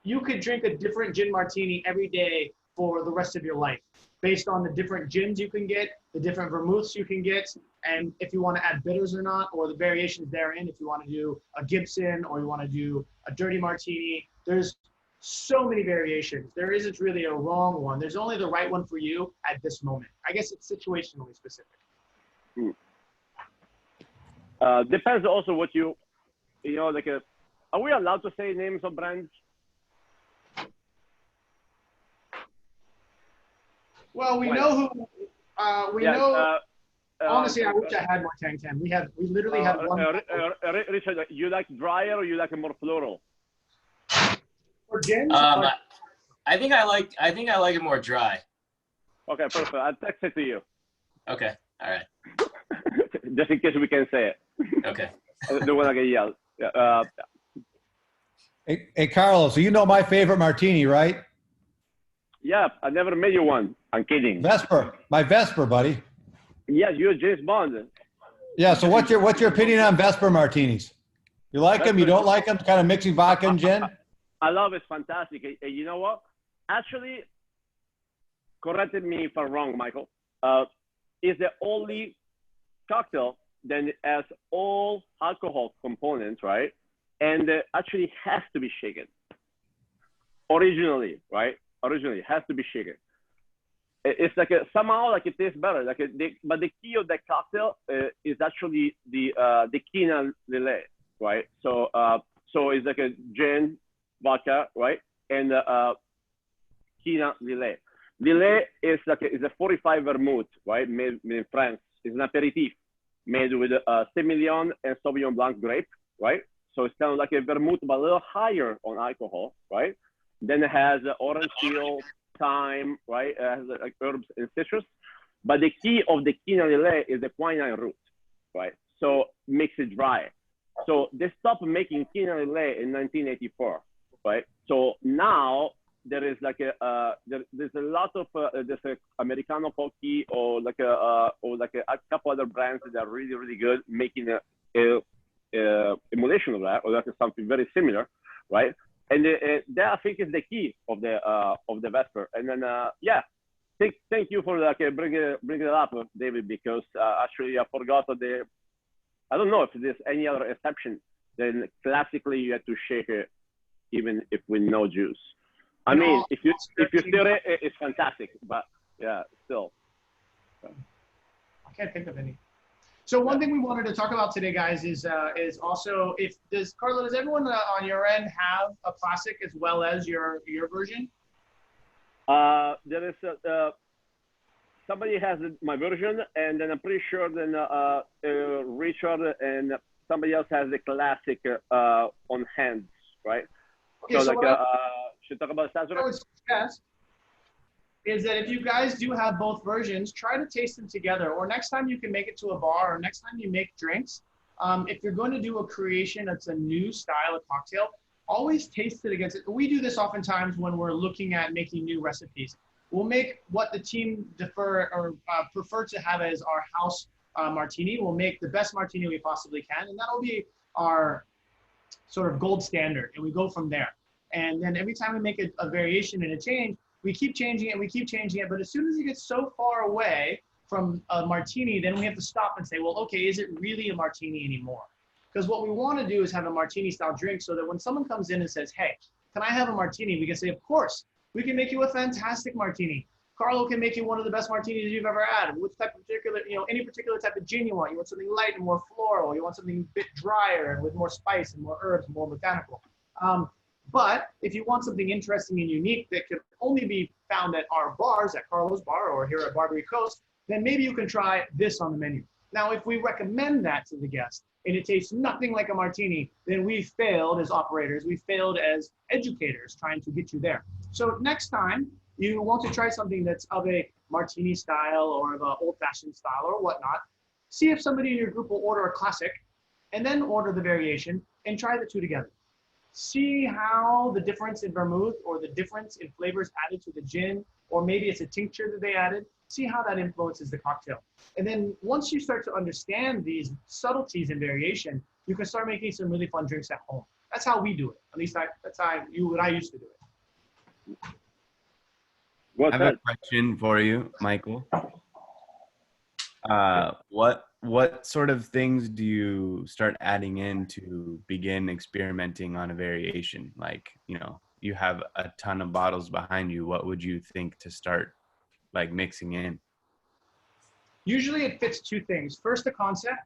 You could drink a different gin martini every day for the rest of your life based on the different gins you can get, the different vermouths you can get, and if you want to add bitters or not, or the variations therein, if you want to do a Gibson or you want to do a dirty martini. There's so many variations. There isn't really a wrong one. There's only the right one for you at this moment. I guess it's situationally specific. Depends also what you know, like are we allowed to say names of brands? Well, we know who, honestly, I wish I had more Tang 10. We literally have one. Richard, you like drier or you like more floral? For gins? I think I like it more dry. Okay, perfect. I'll text it to you. Okay, all right. Just in case we can say it. Okay. I don't want to get yelled. Hey, Carlo, so you know my favorite martini, right? Yeah, I never made you one. I'm kidding. Vesper, my Vesper, buddy. Yes, you're James Bond. Yeah. So what's your opinion on Vesper martinis? You like them? You don't like them? Kind of mixing vodka and gin? I love it. It's fantastic. You know what? Actually, corrected me if I'm wrong, Michael. Is the only cocktail that has all alcohol components, right? And actually has to be shaken. Originally, right? Originally, it has to be shaken. It's like somehow like it tastes better. But the key of that cocktail is actually the quina lillet, right? So it's like a gin, vodka, right? And quina lillet. Lillet is like a 45 vermouth, right? Made in France. It's an aperitif. made with Semillon and Sauvignon Blanc grape, right? So it's kind of like a vermouth, but a little higher on alcohol, right? Then it has orange peel, thyme, right? It has like herbs and citrus. But the key of the quinine lillet is the quinine root, right? So makes it dry. So they stopped making quinine lillet in 1984, right? So now there is like there's a lot of there's a Americano Coffee or like a couple other brands that are really, really good making a emulation of that, or that's something very similar, right? And that I think is the key of the Vesper. And then yeah, thank you for like bringing it up, David, because actually I forgot that I don't know if there's any other exception. Then classically you have to shake it, even if with no juice. I mean, if you stir it, it's fantastic. But yeah, still. I can't think of any. So one thing we wanted to talk about today, guys, is also Carlo, does everyone on your end have a classic as well as your version? There is somebody has my version, and then I'm pretty sure then Richard and somebody else has the classic on hand, right? Okay, so like should we talk about Sazerac? What I would suggest is that if you guys do have both versions, try to taste them together. Or next time you can make it to a bar, or next time you make drinks, if you're going to do a creation that's a new style of cocktail, always taste it against it. We do this oftentimes when we're looking at making new recipes. We'll make what the team prefer to have as our house martini. We'll make the best martini we possibly can, and that'll be our sort of gold standard, and we go from there. And then every time we make a variation and a change, we keep changing it, but as soon as it gets so far away from a martini, then we have to stop and say, well, okay, is it really a martini anymore? Because what we want to do is have a martini style drink so that when someone comes in and says, hey, can I have a martini? We can say, of course, we can make you a fantastic martini. Carlo can make you one of the best martinis you've ever had. Which type of particular, any particular type of gin you want. You want something light and more floral. You want something a bit drier and with more spice and more herbs, more botanical. But if you want something interesting and unique that could only be found at our bars, at Carlo's bar or here at Barbary Coast, then maybe you can try this on the menu. Now, if we recommend that to the guest and it tastes nothing like a martini, then we failed as operators. We failed as educators trying to get you there. So next time you want to try something that's of a martini style or of an old-fashioned style or whatnot, see if somebody in your group will order a classic and then order the variation and try the two together. See how the difference in vermouth or the difference in flavors added to the gin, or maybe it's a tincture that they added, see how that influences the cocktail. And then once you start to understand these subtleties in variation, you can start making some really fun drinks at home. That's how we do it. At least that's how I used to do it. What's I have a question for you, Michael. What sort of things do you start adding in to begin experimenting on a variation? Like, you have a ton of bottles behind you. What would you think to start like mixing in? Usually it fits two things. First, the concept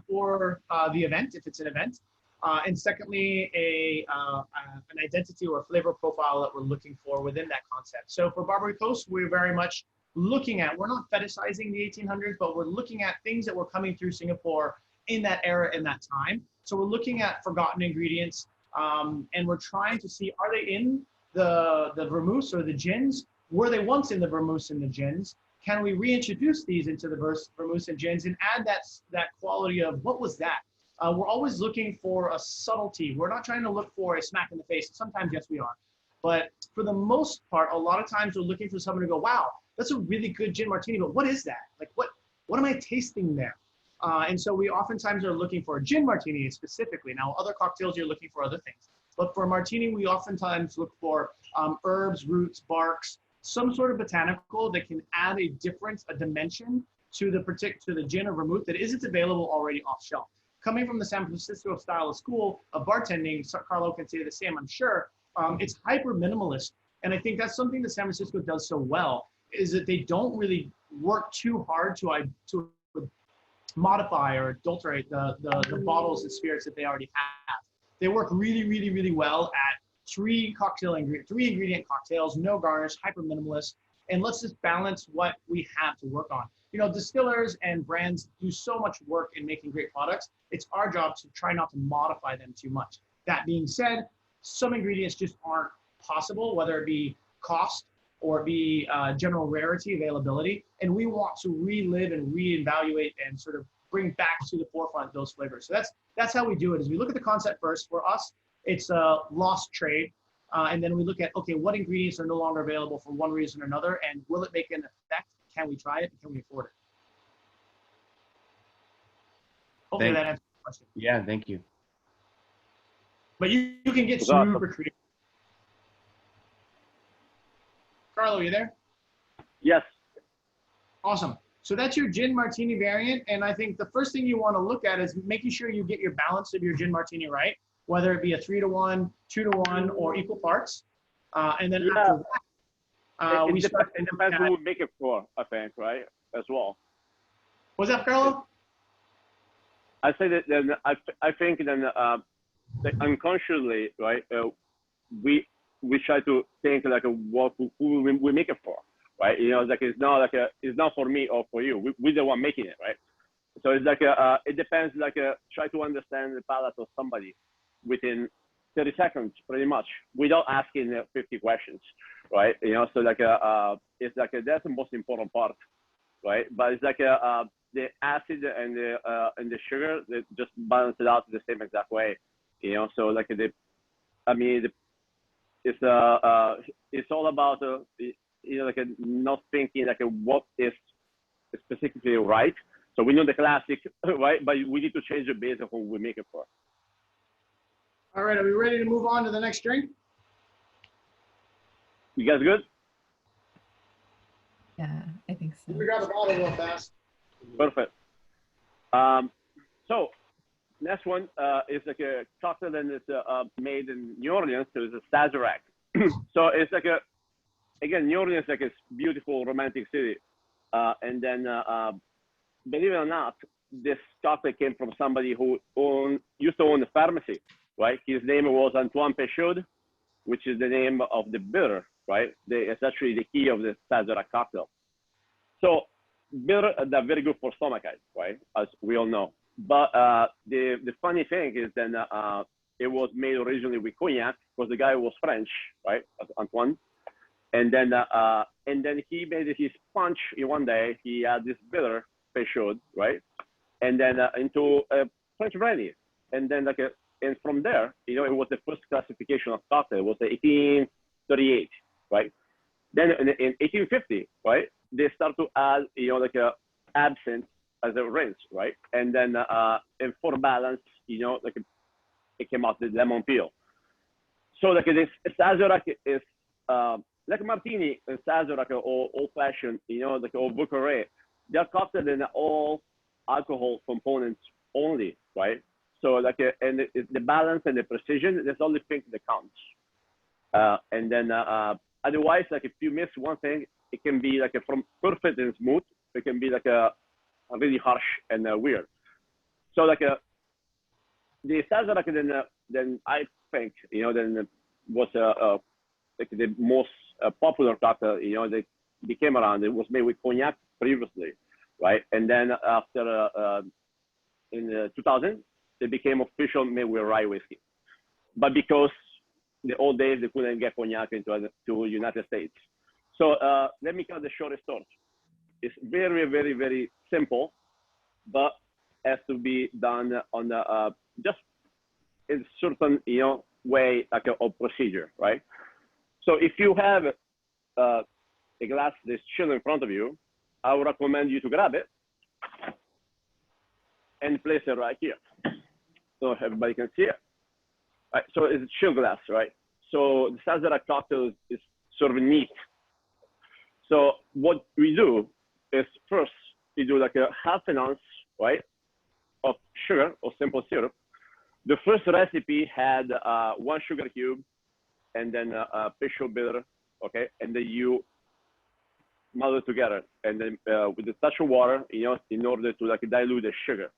or the event, if it's an event. And secondly, an identity or a flavor profile that we're looking for within that concept. So for Barbary Coast, we're very much looking at, we're not fetishizing the 1800s, but we're looking at things that were coming through Singapore in that era, in that time. So we're looking at forgotten ingredients, and we're trying to see, are they in the vermouths or the gins? Were they once in the vermouths and the gins? Can we reintroduce these into the vermouths and gins and add that quality of what was that? We're always looking for a subtlety. We're not trying to look for a smack in the face. Sometimes, yes, we are. But for the most part, a lot of times we're looking for someone to go, wow, that's a really good gin martini, but what is that? Like, what am I tasting there? And so we oftentimes are looking for a gin martini specifically. Now, other cocktails, you're looking for other things. But for a martini, we oftentimes look for herbs, roots, barks, some sort of botanical that can add a difference, a dimension to the gin or vermouth that isn't available already off shelf. Coming from the San Francisco style of school of bartending, Carlo can say the same, I'm sure, it's hyper minimalist. And I think that's something that San Francisco does so well, is that they don't really work too hard to modify or adulterate the bottles and spirits that they already have. They work really, really, really well at three ingredient cocktails, no garnish, hyper minimalist, and let's just balance what we have to work on. distillers and brands do so much work in making great products. It's our job to try not to modify them too much. That being said, some ingredients just aren't possible, whether it be cost or be general rarity, availability. And we want to relive and reevaluate and sort of bring back to the forefront those flavors. So that's how we do it, is we look at the concept first. For us, it's a lost trade. And then we look at, okay, what ingredients are no longer available for one reason or another, and will it make an effect? Can we try it? Can we afford it? Hopefully that answers the question. Yeah, thank you. But you can get super creative. Carlo, you there? Yes. Awesome. So that's your gin martini variant. And I think the first thing you want to look at is making sure you get your balance of your gin martini right, whether it be a 3-to-1, 2-to-1, or equal parts. And then after that, it depends who we make it for, I think, right? As well. What's that, Carlo? I say that then I think then that unconsciously, right? We try to think like what who we make it for, right? Like it's not for me or for you. We're the one making it, right? So it's like it depends. Like try to understand the palate of somebody within 30 seconds, pretty much, without asking 50 questions, right? So like it's like that's the most important part, right? But it's like the acid and the sugar, they just balance it out the same exact way, So like it's all about like not thinking like what is specifically right. So we know the classic, right? But we need to change the base of who we make it for. All right, are we ready to move on to the next drink? You guys good? Yeah, I think so. We grab a bottle real fast. Perfect. So next one is like a cocktail and it's made in New Orleans. So it's a Sazerac. So it's like again, New Orleans is like a beautiful romantic city. And then believe it or not, this cocktail came from somebody who used to own a pharmacy, right? His name was Antoine Péchaud, which is the name of the bitter, right? It's actually the key of the Sazerac cocktail. So bitter, they're very good for stomachache, right? As we all know. But the funny thing is then it was made originally with cognac because the guy was French, right? Antoine. And then he made his punch in one day. He had this bitter Péchaud, right? And then into French brandy. And then and from there, it was the first classification of cocktail. It was 1838, right? Then in 1850, right? They start to add, like a absinthe as a rinse, right? And then and for balance, like it came out the lemon peel. So like this Sazerac is like martini and Sazerac or old fashioned, like old Bucqueray. They're cocktailed in all alcohol components only, right? So like and the balance and the precision, that's the only thing that counts. And then otherwise, like if you miss one thing, it can be like from perfect and smooth. It can be like a really harsh and weird. So like the Sazerac then I think then was like the most popular cocktail that became around. It was made with cognac previously, right? And then after in 2000, it became official made with rye whiskey. But because the old days they couldn't get cognac into United States. So let me cut the shortest short. It's very, very, very simple, but has to be done on the just in certain way like of procedure, right? So if you have a glass that's chill in front of you, I would recommend you to grab it and place it right here, so everybody can see it. Right, so it's a chill glass, right? So the Sazerac cocktail is sort of neat. So what we do is first we do like a half an ounce, right, of sugar or simple syrup. The first recipe had 1 sugar cube and then a Péchaud bitter, okay, and then you melt it together, and then with a touch of water, in order to like dilute the sugar.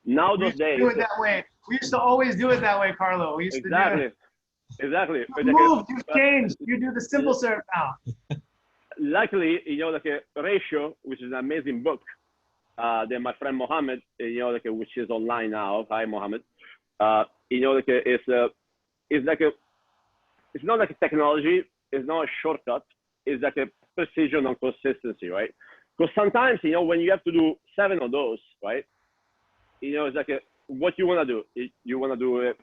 Now those days, do it that way. We used to always do it that way, Carlo. We used exactly, to do it. exactly. You've changed. You do the simple syrup now. luckily, like a Ratio, which is an amazing book that my friend Mohammed, like which is online now. Hi, Mohammed. Like it's like it's not like a technology. It's not a shortcut. It's like a precision and consistency, right? Because sometimes, when you have to do 7 of those, right? It's like what you want to do. You want to do it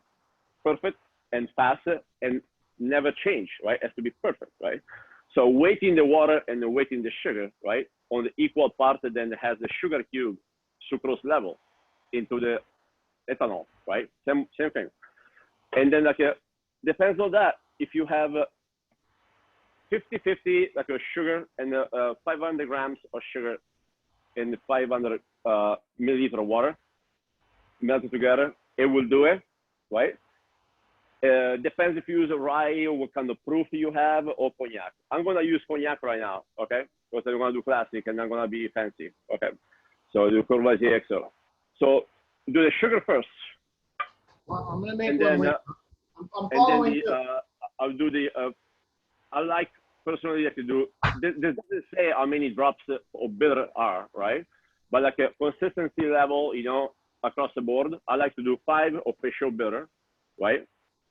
perfect and fast and never change, right? It has to be perfect, right? So weighting the water and weighting the sugar, right, on the equal part, then it has the sugar cube, sucrose level into the ethanol, right? Same thing. And then like depends on that. If you have 50-50, like a sugar and 500 grams of sugar in 500 milliliter of water melted together, it will do it, right? Depends if you use a rye or what kind of proof you have or cognac. I'm gonna use cognac right now, okay? Because I'm gonna do classic and I'm gonna be fancy, okay? So do Courvoisier XO. So do the sugar first. Well, I'm gonna make And one. then, I'm following you. I'll do the. I like personally to do. This doesn't say how many drops of bitter are, right? But like a consistency level, across the board, I like to do 5 official bitter, right?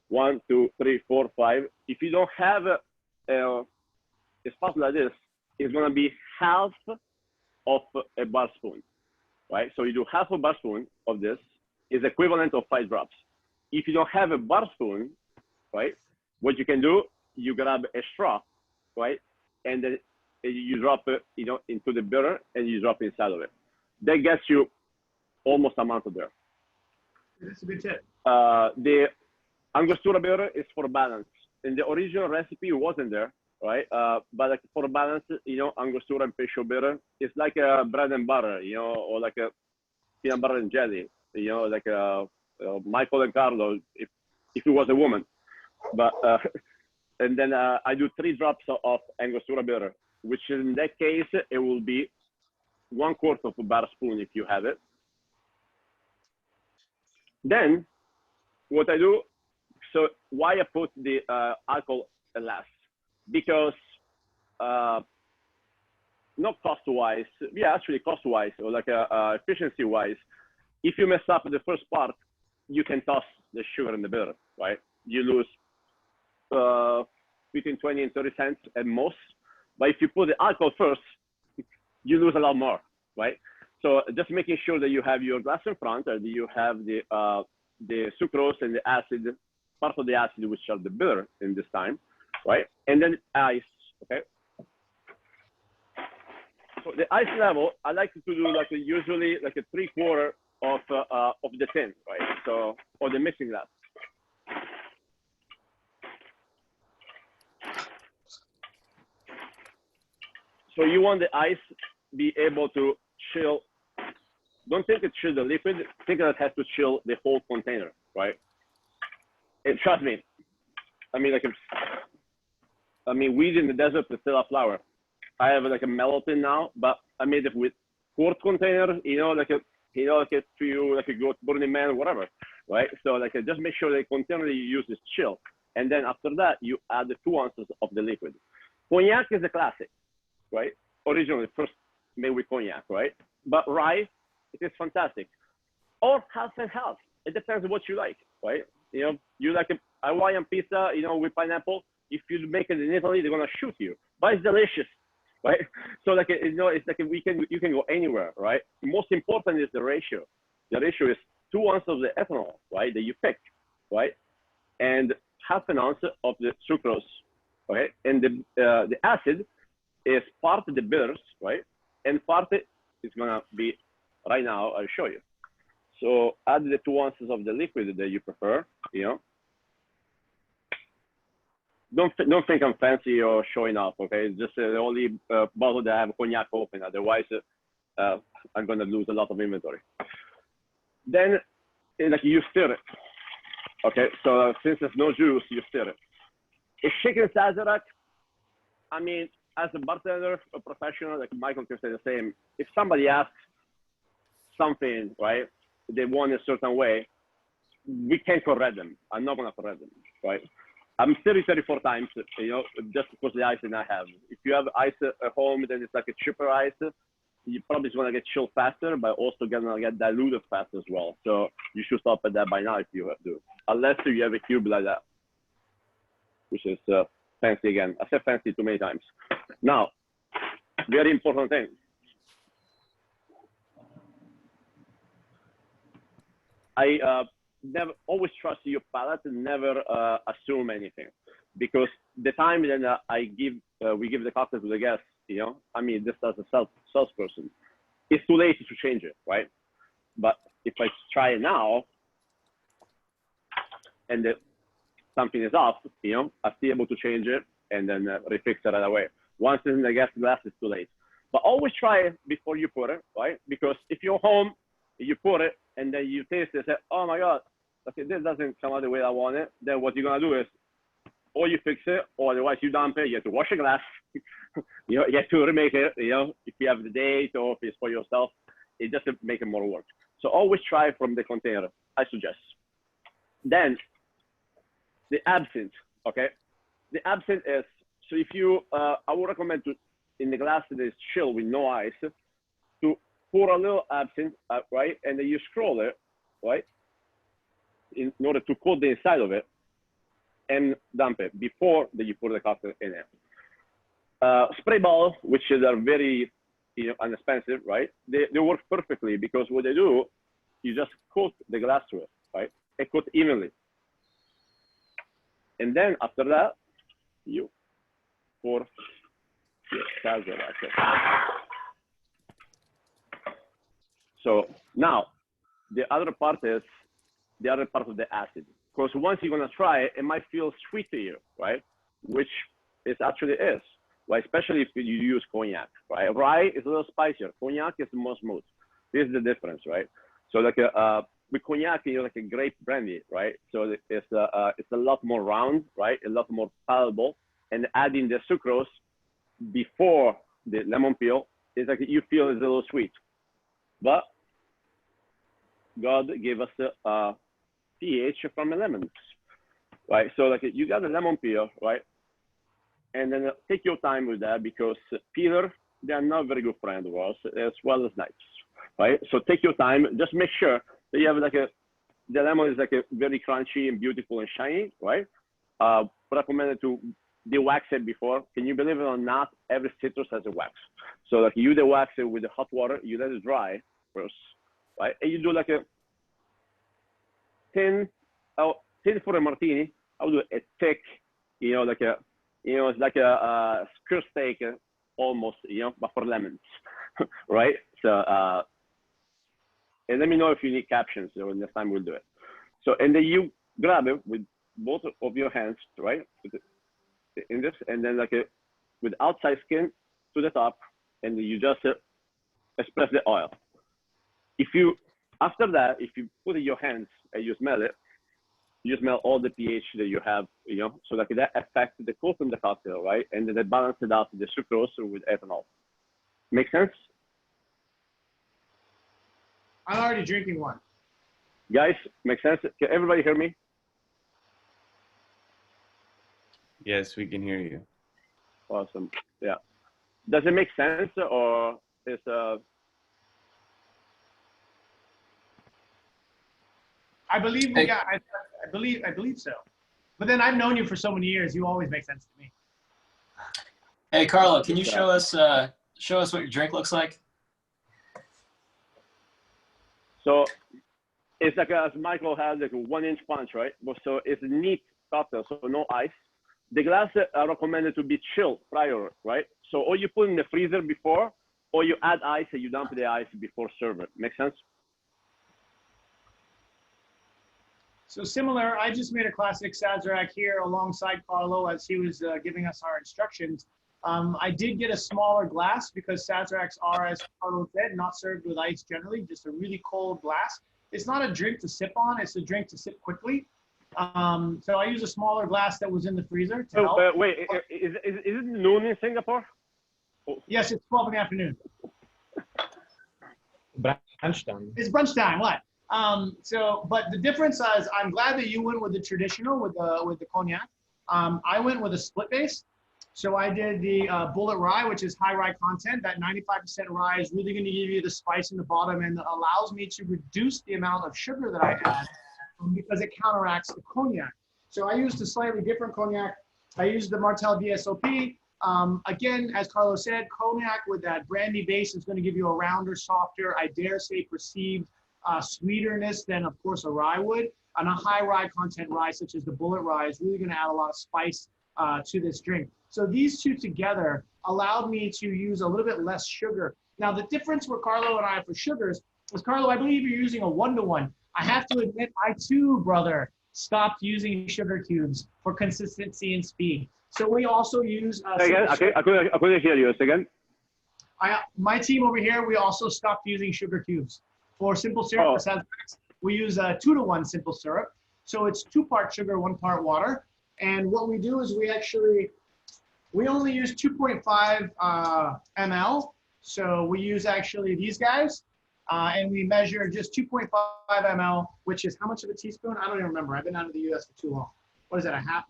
1, 2, 3, 4, 5. If you don't have a spot like this, it's gonna be half of a bar spoon, right? So you do half a bar spoon of this is equivalent of 5 drops. If you don't have a bar spoon, right, what you can do, you grab a straw, right, and then you drop it, into the bitter and you drop inside of it. That gets you almost a amount of there. That's a good tip. The Angostura bitter is for balance. In the original recipe, it wasn't there, right? But like for balance, Angostura and Pescio bitter, it's like a bread and butter, or like a peanut butter and jelly, like Michael and Carlo, if it was a woman. But and then I do 3 drops of Angostura bitter, which in that case it will be 1/4 of a bar spoon if you have it. Then what I do, so why I put the alcohol last? Because not cost-wise, yeah, actually cost-wise or like efficiency-wise, if you mess up the first part, you can toss the sugar and the bitter, right? You lose between 20 and 30 cents at most. But if you put the alcohol first, you lose a lot more, right? So just making sure that you have your glass in front, and you have the sucrose and the acid, part of the acid, which are the bitter in this time, right? And then ice, okay? So the ice level, I like to do like usually like a 3/4 of the tin, right? So, or the mixing glass. So you want the ice be able to chill. Don't think it chill the liquid. Think that it has to chill the whole container, right? And trust me. Weed in the desert is still a flower. I have like a melting now, but I made it with quart container. Like a goat Burning Man, whatever, right? So like just make sure the container you use is chill, and then after that you add the 2 ounces of the liquid. Cognac is a classic, right? Originally first made with cognac, right? But rye, it is fantastic. Or half and half. It depends on what you like, right? You like a Hawaiian pizza, with pineapple. If you make it in Italy, they're gonna shoot you. But it's delicious, right? So like it's like you can go anywhere, right? Most important is the ratio. The ratio is 2 ounces of the ethanol, right? That you pick, right? And half an ounce of the sucrose, okay? And the acid is part of the bitters, right? And part is gonna be right now. I'll show you. So add the 2 ounces of the liquid that you prefer. Don't think I'm fancy or showing up. Okay, it's just the only bottle that I have cognac open. Otherwise, I'm gonna lose a lot of inventory. Then, like you stir it. Okay, so since there's no juice, you stir it. A shaken Sazerac, as a bartender, a professional, like Michael can say the same. If somebody asks something, right, they want a certain way, we can't correct them. I'm not gonna correct them, right? I'm 34 times, just because the ice that I have. If you have ice at home, then it's like a cheaper ice. You probably want to get chilled faster, but also gonna get diluted fast as well. So you should stop at that by now if you have to, unless you have a cube like that, which is fancy again. I said fancy too many times. Now, very important thing. I never always trust your palate and never assume anything, because the time that we give the cocktail to the guests, I mean, just as a salesperson, it's too late to change it, right? But if I try it now and something is off, I'm still able to change it and then refix it right away. Once it's in the guest glass, it's too late. But always try it before you pour it, right? Because if you're home, you pour it and then you taste it and say, oh my God, okay, this doesn't come out the way I want it. Then what you're gonna do is, or you fix it, or otherwise you dump it. You have to wash the glass. You have to remake it. If you have the date or if it's for yourself, it doesn't make it more work. So always try from the container, I suggest. Then the absinthe, okay? The absinthe is, so if you, I would recommend to, in the glass that is chill with no ice, to pour a little absinthe, right? And then you scroll it, right? In order to coat the inside of it and dump it before that you pour the cocktail in it. Spray bottle, which are very inexpensive, right? They work perfectly because what they do, you just coat the glass to it, right? And coat evenly. And then after that, you pour your Sazerac. So now the other part is the other part of the acid. Because once you're gonna try it, it might feel sweet to you, right? Which it actually is, right? Especially if you use cognac, right? Rye is a little spicier. Cognac is more smooth. This is the difference, right? So like with cognac, you're like a grape brandy, right? So it's a lot more round, right? A lot more palatable. And adding the sucrose before the lemon peel is like you feel it's a little sweet. But God gave us the pH from the lemons, right? So like you got the lemon peel, right? And then take your time with that because peeler, they are not very good friend of ours as well as knives, right? So take your time. Just make sure that you have like the lemon is like a very crunchy and beautiful and shiny, right? Recommended to de-wax it before. Can you believe it or not? Every citrus has a wax. So like you de-wax it with the hot water, you let it dry first, right? And you do like a thin for a martini. I would do a thick, like a, it's like a skirt steak almost, but for lemons, right? So, and let me know if you need captions. So next time we'll do it. So, and then you grab it with both of your hands, right? In this, and then like with outside skin to the top, and then you just express the oil. After that, if you put it in your hands and you smell it, you smell all the pH that you have, so like that affects the coat in the cocktail, right? And then they balance it out with the sucrose with ethanol. Make sense? I'm already drinking one. Guys, make sense? Can everybody hear me? Yes, we can hear you. Awesome. Yeah. Does it make sense, or is I believe we got. I believe so. But then I've known you for so many years. You always make sense to me. Hey, Carlo, can you show us what your drink looks like? So it's like as Michael has like a 1-inch punch, right? So it's a neat cocktail, so no ice. The glass are recommended to be chilled prior, right? So or you put in the freezer before, or you add ice and you dump the ice before serve it. Make sense? So similar, I just made a classic Sazerac here alongside Carlo as he was giving us our instructions. I did get a smaller glass because Sazeracs are, as Carlo said, not served with ice generally, just a really cold glass. It's not a drink to sip on, it's a drink to sip quickly. So I use a smaller glass that was in the freezer to help. Wait, is it noon in Singapore? Yes, it's 12 in the afternoon. Brunch time. It's brunch time, what? But the difference is I'm glad that you went with the traditional, with the cognac. I went with a split base. So I did the bullet rye, which is high rye content. That 95% rye is really going to give you the spice in the bottom and allows me to reduce the amount of sugar that I add because it counteracts the cognac. So I used a slightly different cognac. I used the Martell VSOP. Again, as Carlos said, cognac with that brandy base is going to give you a rounder, softer, I dare say perceived sweeterness than, of course, a rye would. And a high rye content rye, such as the bullet rye, is really going to add a lot of spice to this drink. So these two together allowed me to use a little bit less sugar. Now, the difference with Carlo and I for sugars was, Carlo, I believe you're using a 1-to-1. I have to admit, I too, brother, stopped using sugar cubes for consistency and speed. So we also use. Again, I couldn't hear you. Again. My team over here, we also stopped using sugar cubes for simple syrup. Oh. We use a 2-to-1 simple syrup. So it's 2-part sugar, 1 part water. And what we do is we only use 2.5 ml. So we use actually these guys, and we measure just 2.5 ml, which is how much of a teaspoon? I don't even remember. I've been out of the US for too long. What is that, a half,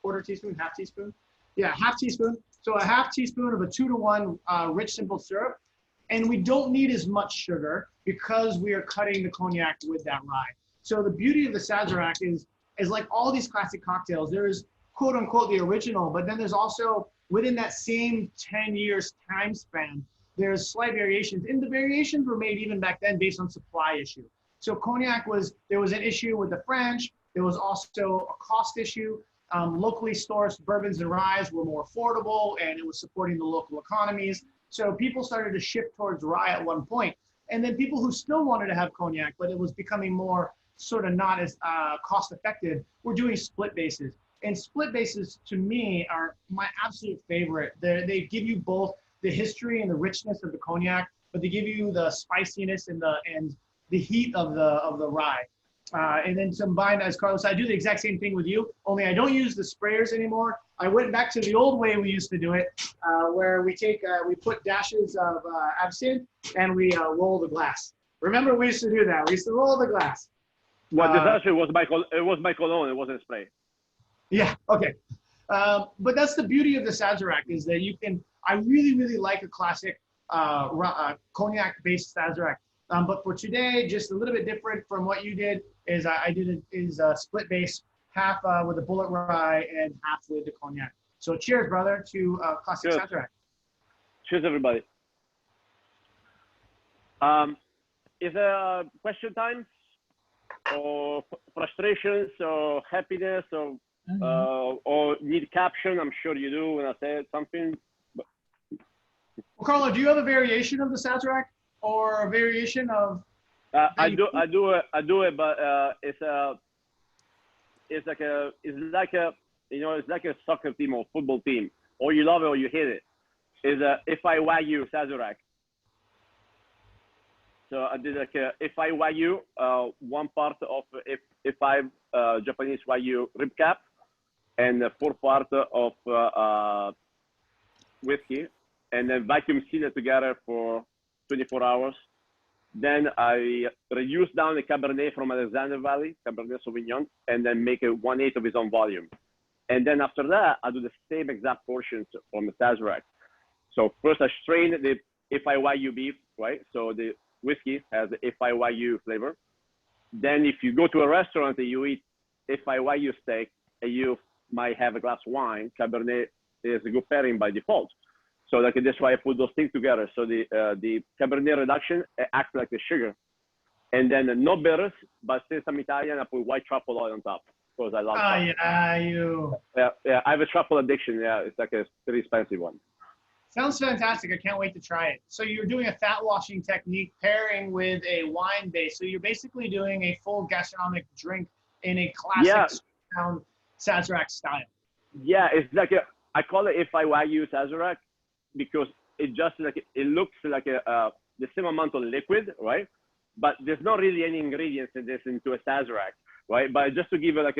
quarter teaspoon, half teaspoon? Yeah, half teaspoon. So a half teaspoon of a 2-to-1 rich simple syrup. And we don't need as much sugar because we are cutting the cognac with that rye. So the beauty of the Sazerac is like all these classic cocktails, there is quote unquote the original, but then there's also within that same 10 years time span, there's slight variations. And the variations were made even back then based on supply issue. So cognac there was an issue with the French. There was also a cost issue. Locally sourced bourbons and ryes were more affordable and it was supporting the local economies. So people started to shift towards rye at one point. And then people who still wanted to have cognac, but it was becoming more sort of not as cost effective, were doing split bases. And split bases to me are my absolute favorite. They give you both the history and the richness of the cognac, but they give you the spiciness and the heat of the rye. And then combined, as Carlos, I do the exact same thing with you, only I don't use the sprayers anymore. I went back to the old way we used to do it, where we put dashes of absinthe and we roll the glass. Remember, we used to do that. We used to roll the glass. Well, this actually was my cognac, it wasn't spray. Yeah, okay. But that's the beauty of the Sazerac is that I really, really like a classic cognac-based Sazerac. But for today, just a little bit different from what you did is I did a split base, half with a bullet rye and half with the cognac. So cheers, brother, to classic Sazerac. Cheers, everybody. Is there question time? Or frustrations or happiness or need caption? I'm sure you do when I say something. Well, Carlo, do you have a variation of the Sazerac or a variation of? I do it, but it's like a soccer team or football team. Or you love it or you hate it. Is if I Wagyu Sazerac. So I did like if I Wagyu, 1 part of F5 Japanese Wagyu rib cap, and 4 part of whiskey, and then vacuum seal it together for 24 hours. Then I reduce down the Cabernet from Alexander Valley, Cabernet Sauvignon, and then make it 1/8 of its own volume. And then after that, I do the same exact portions from the Sazerac. So first I strain the FI Wagyu beef, right? So the whiskey has the FI Wagyu flavor. Then if you go to a restaurant and you eat FI Wagyu steak and you might have a glass of wine, Cabernet is a good pairing by default. So like that's why I put those things together. So the Cabernet reduction acts like the sugar. And then no bitters, but since I'm Italian, I put white truffle oil on top because I love truffle. Yeah, I have a truffle addiction. Yeah, it's like a pretty expensive one. Sounds fantastic. I can't wait to try it. So you're doing a fat washing technique pairing with a wine base. So you're basically doing a full gastronomic drink in a classic Sazerac style. Yeah, it's like I call it FI Wagyu Sazerac because it just like it looks like the same amount of liquid, right? But there's not really any ingredients in this into a Sazerac, right? But just to give it like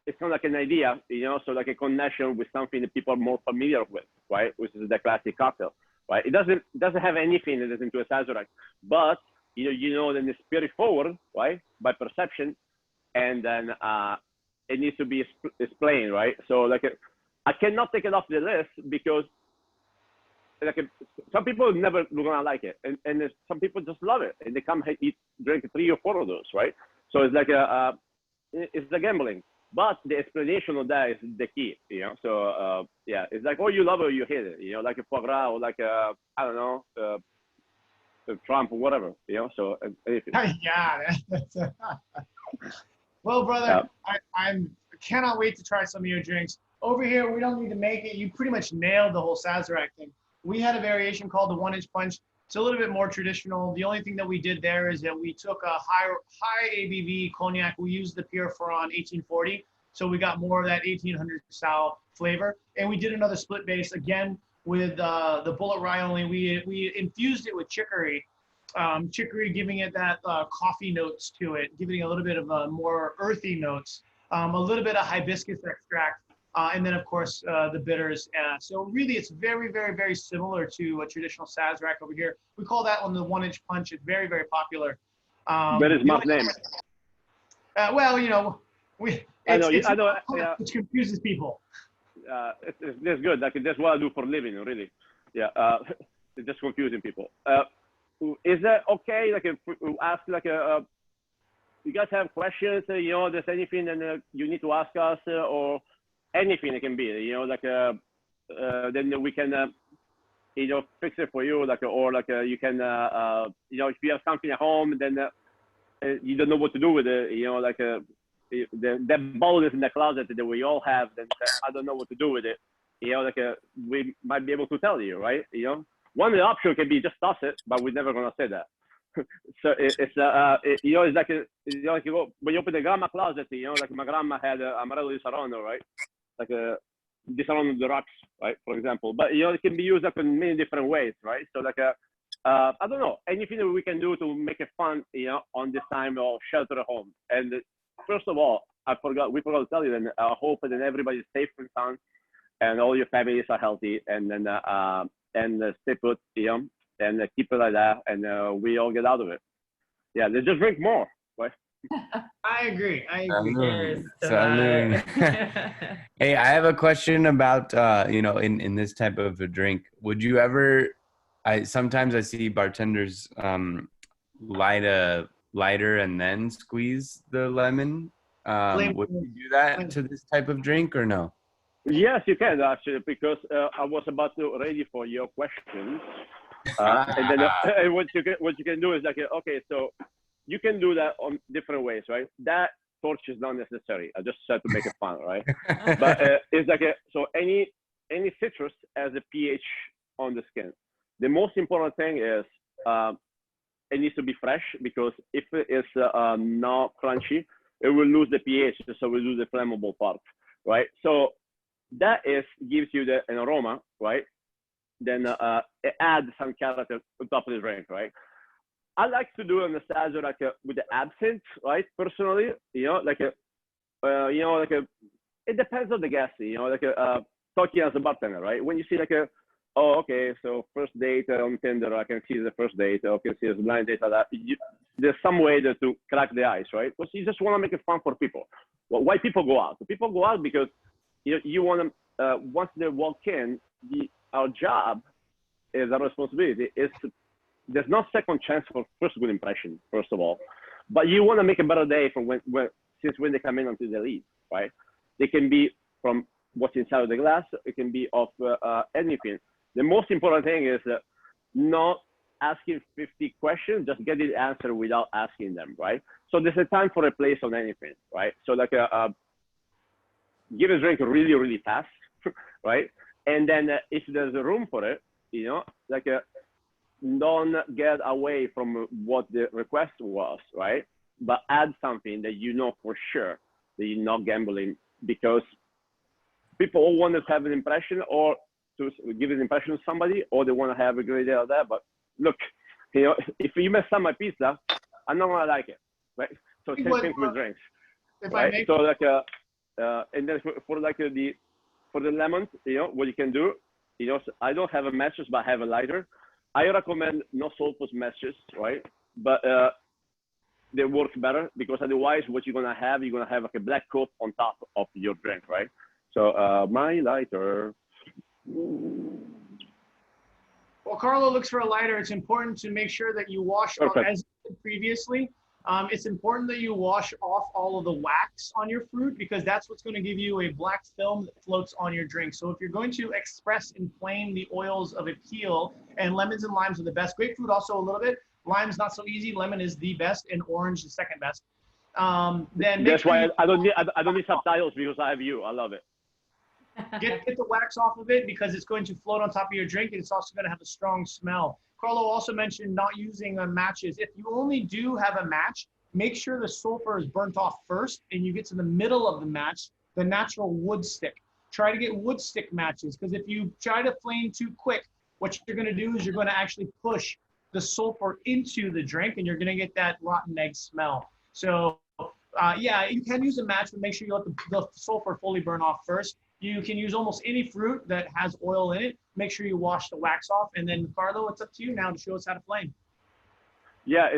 it's kind of like an idea, you know, so like a connection with something that people are more familiar with, right? Which is the classic cocktail, right? It doesn't have anything that is into a Sazerac, but you know, then the spirit forward, right? By perception, and then it needs to be explained, right? So like I cannot take it off the list because like some people never gonna like it, and some people just love it, and they come drink 3 or 4 of those, right? So it's like it's the gambling, but the explanation of that is the key, you know. So yeah, it's like, oh, you love it or you hate it, you know, like a foie gras or like I don't know, Trump or whatever, you know. So anything. Yeah. Well, brother, I cannot wait to try some of your drinks. Over here, we don't need to make it. You pretty much nailed the whole Sazerac thing. We had a variation called the 1-inch punch. It's a little bit more traditional. The only thing that we did there is that we took a high ABV cognac. We used the Pierre Ferrand 1840. So we got more of that 1800 style flavor. And we did another split base again with the bullet rye only. We infused it with chicory. Chicory giving it that coffee notes to it, giving it a little bit of more earthy notes, a little bit of hibiscus extract. And then, of course, the bitters. So really, it's very, very, very similar to a traditional Sazerac over here. We call that one the 1-inch punch. It's very, very popular. That is my name. Well, you know, I know, yeah. Which confuses people. It's good. Like that's what I do for a living, really. Yeah, it's just confusing people. Is that okay? Like if we ask, like you guys have questions? You know, there's anything that you need to ask us or anything it can be, you know, like then we can you know, fix it for you, like or like you can you know, if you have something at home, then you don't know what to do with it, you know, like that bottle is in the closet that we all have, then I don't know what to do with it, you know, like we might be able to tell you, right? You know, one of the options can be just toss it, but we're never gonna say that. So it's you know, it's like you know, like you go, when you open the grandma closet, you know, like my grandma had Amarello di Saronno, right? Like di Saronno the rocks, right, for example. But you know, it can be used like in many different ways, right? So like I don't know, anything that we can do to make it fun, you know, on this time of shelter at home. And first of all, we forgot to tell you, and I hope that everybody's safe and sound, and all your families are healthy, and then stay put, you know, and keep it like that, and we all get out of it. Yeah, they just drink more, right? I agree. Salud. Hey, I have a question about you know, in this type of a drink. Would you ever? Sometimes I see bartenders light a lighter and then squeeze the lemon. Would you do that to this type of drink or no? Yes, you can actually, because I was about to ready for your questions, and then what you can do is like, okay, so you can do that on different ways, right? That torch is not necessary. I just tried to make it fun, right? But it's like so any citrus has a pH on the skin. The most important thing is it needs to be fresh, because if it is not crunchy, it will lose the pH, so we lose the flammable part, right? So that gives you an aroma, right? Then it adds some character on top of the drink, right? I like to do it on the Sazerac like with the absinthe, right? Personally, you know, like you know, like it depends on the guest, you know, like talking as a bartender, right? When you see like oh, okay, so first date on Tinder, I can see the first date, I can see the blind date like that. There's some way to crack the ice, right? Because you just want to make it fun for people. Well, why people go out? So people go out because you want to, once they walk in, our job is our responsibility is there's no second chance for first good impression, first of all. But you want to make a better day from when they come in until they leave, right? They can be from what's inside of the glass. It can be of anything. The most important thing is not asking 50 questions, just get the answer without asking them, right? So there's a time for a place on anything, right? So like give a drink really, really fast, right? And then if there's a room for it, you know, like don't get away from what the request was, right? But add something that you know for sure that you're not gambling, because people all want to have an impression or to give an impression to somebody, or they want to have a great day of that. But look, you know, if you mess up my pizza, I'm not gonna like it, right? So same thing with drinks, right? So like and then for like for the lemons, you know, what you can do, you know, I don't have a matches, but I have a lighter. I recommend no sulfurs matches, right? But they work better, because otherwise what you're gonna have like a black coat on top of your drink, right? So my lighter. While Carlo looks for a lighter, it's important to make sure that you wash off, Perfect. as previously, it's important that you wash off all of the wax on your fruit, because that's what's going to give you a black film that floats on your drink. So if you're going to express and flame the oils of a peel, and lemons and limes are the best, grapefruit also a little bit, lime's not so easy, lemon is the best, and orange the second best. Then That's why I don't need subtitles, because I have you. I love it. Get the wax off of it, because it's going to float on top of your drink, and it's also going to have a strong smell. Carlo also mentioned not using matches. If you only do have a match, make sure the sulfur is burnt off first, and you get to the middle of the match, the natural wood stick. Try to get wood stick matches, because if you try to flame too quick, what you're going to do is you're going to actually push the sulfur into the drink, and you're going to get that rotten egg smell. So yeah, you can use a match, but make sure you let the sulfur fully burn off first. You can use almost any fruit that has oil in it. Make sure you wash the wax off. And then, Carlo, it's up to you now to show us how to flame. Yeah,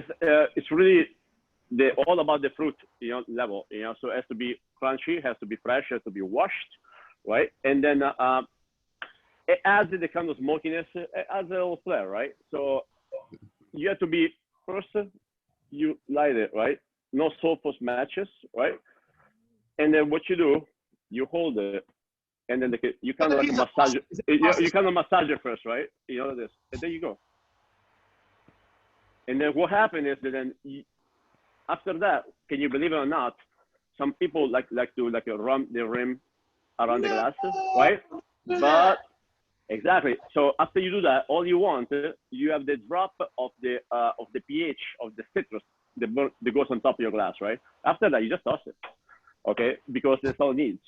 it's really all about the fruit, level. So it has to be crunchy, has to be fresh, has to be washed, right? And then it adds the kind of smokiness, it adds a little flair, right? So you have to be, first, you light it, right? No sulfur matches, right? And then what you do, you hold it, and then you kind of like massage it. You kind of massage it first, right? This, and there you go. And then what happened is that then after that, can you believe it or not, some people like to run the rim around the glasses, right? But exactly. So after you do that, all you want, you have the drop of the pH of the citrus that goes on top of your glass, right? After that, you just toss it, okay? Because that's all it needs.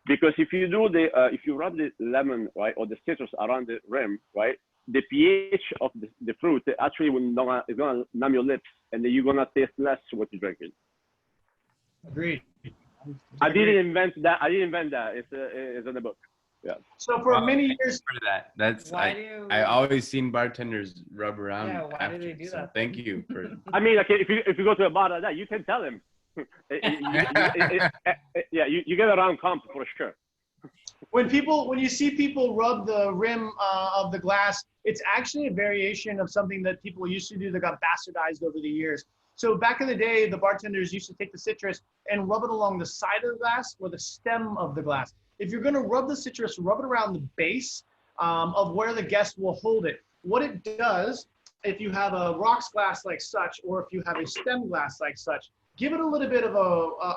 Because if you do if you rub the lemon, right, or the citrus around the rim, right, the pH of the fruit actually is gonna numb your lips, and then you're gonna taste less what you're drinking. Agreed. I didn't invent that. It's in the book. Yeah. So for many years, For that, that's I always seen bartenders rub around. Yeah, why do they do so that? thank you for. I mean, like if you go to a bar like that, you can tell him. Yeah, you get around comp for sure. when you see people rub the rim of the glass, it's actually a variation of something that people used to do that got bastardized over the years. So back in the day, the bartenders used to take the citrus and rub it along the side of the glass or the stem of the glass. If you're going to rub the citrus, rub it around the base of where the guest will hold it. What it does, if you have a rocks glass like such, or if you have a stem glass like such, give it a little bit of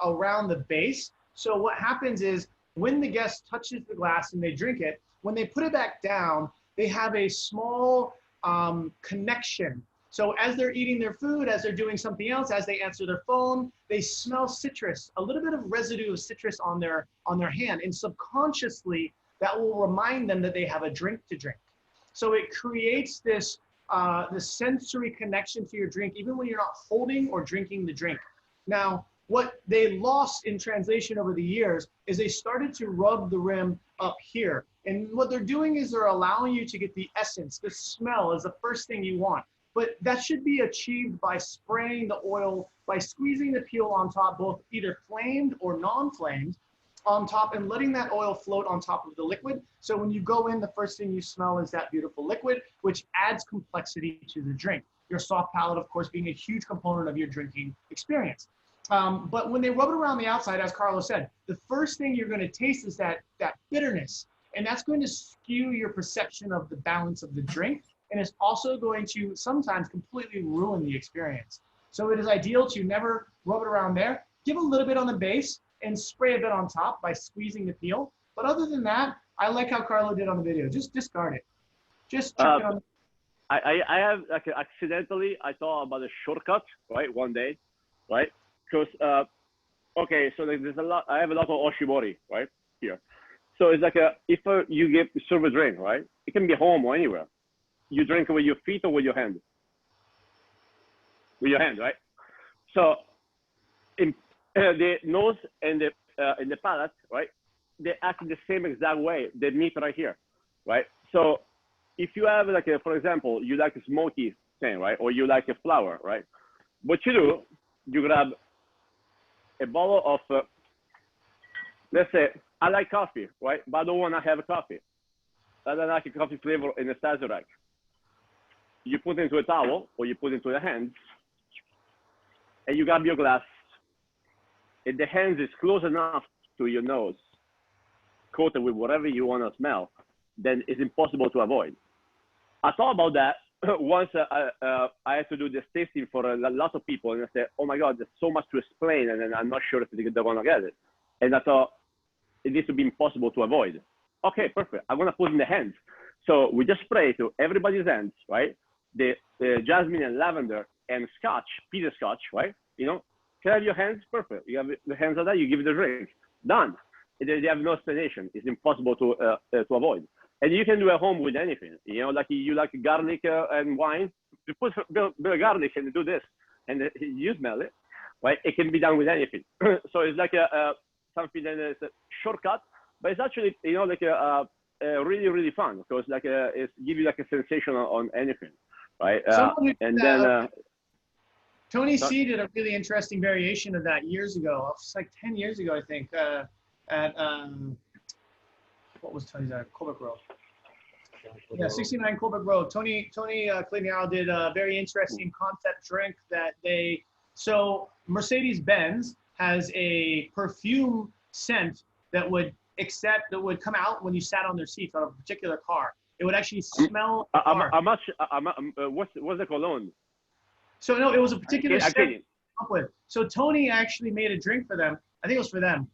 around the base. So what happens is when the guest touches the glass and they drink it, when they put it back down, they have a small connection. So as they're eating their food, as they're doing something else, as they answer their phone, they smell citrus, a little bit of residue of citrus on their hand. And subconsciously, that will remind them that they have a drink to drink. So it creates this sensory connection to your drink, even when you're not holding or drinking the drink. Now, what they lost in translation over the years is they started to rub the rim up here. And what they're doing is they're allowing you to get the essence. The smell is the first thing you want. But that should be achieved by spraying the oil, by squeezing the peel on top, both either flamed or non-flamed, on top, and letting that oil float on top of the liquid. So when you go in, the first thing you smell is that beautiful liquid, which adds complexity to the drink. Your soft palate, of course, being a huge component of your drinking experience. But when they rub it around the outside, as Carlos said, the first thing you're going to taste is that bitterness. And that's going to skew your perception of the balance of the drink. And it's also going to sometimes completely ruin the experience. So it is ideal to never rub it around there. Give a little bit on the base and spray a bit on top by squeezing the peel. But other than that, I like how Carlo did on the video. Just discard it. Just chuck it on. I have accidentally, I thought about a shortcut, right, one day, right? Because, okay, so there's I have a lot of oshibori, right, here. So it's like if you serve a drink, right, it can be home or anywhere. You drink with your feet or with your hand? With your hand, right? So the nose and the palate, right, they act in the same exact way. They meet right here, right? So if you have for example, you like a smoky thing, right? Or you like a flower, right? What you do, you grab a bottle of, let's say, I like coffee, right? But I don't want to have a coffee. I don't like a coffee flavor in a Sazerac. You put it into a towel or you put it into your hands, and you grab your glass. If the hands is close enough to your nose, coated with whatever you want to smell, then it's impossible to avoid. I thought about that once I had to do this tasting for a lot of people, and I said, oh my God, there's so much to explain, and then I'm not sure if they're going to get it. And I thought, it needs to be impossible to avoid. Okay, perfect. I'm going to put it in the hands. So we just spray to everybody's hands, right? The jasmine and lavender and scotch, peter scotch, right? You know, can I have your hands? Perfect. You have the hands of that, you give it a drink. Done. They have no explanation. It's impossible to avoid. And you can do at home with anything. You know, like you like garlic and wine, you put a bit of garlic and do this, and you smell it, right? It can be done with anything. So it's like something that is a shortcut, but it's actually, you know, like really, really fun, because like it gives you like a sensation on anything, right? And then Tony C did a really interesting variation of that years ago. It's like 10 years ago, I think, at what was Tony's at? Colbert Grove. Yeah, 69 Colbert Road. Tony Clignaro did a very interesting concept drink that so Mercedes-Benz has a perfume scent that would come out when you sat on their seats on a particular car. It would actually smell. What's the cologne? So no, it was a particular I scent. Up with. So Tony actually made a drink for them. I think it was for them.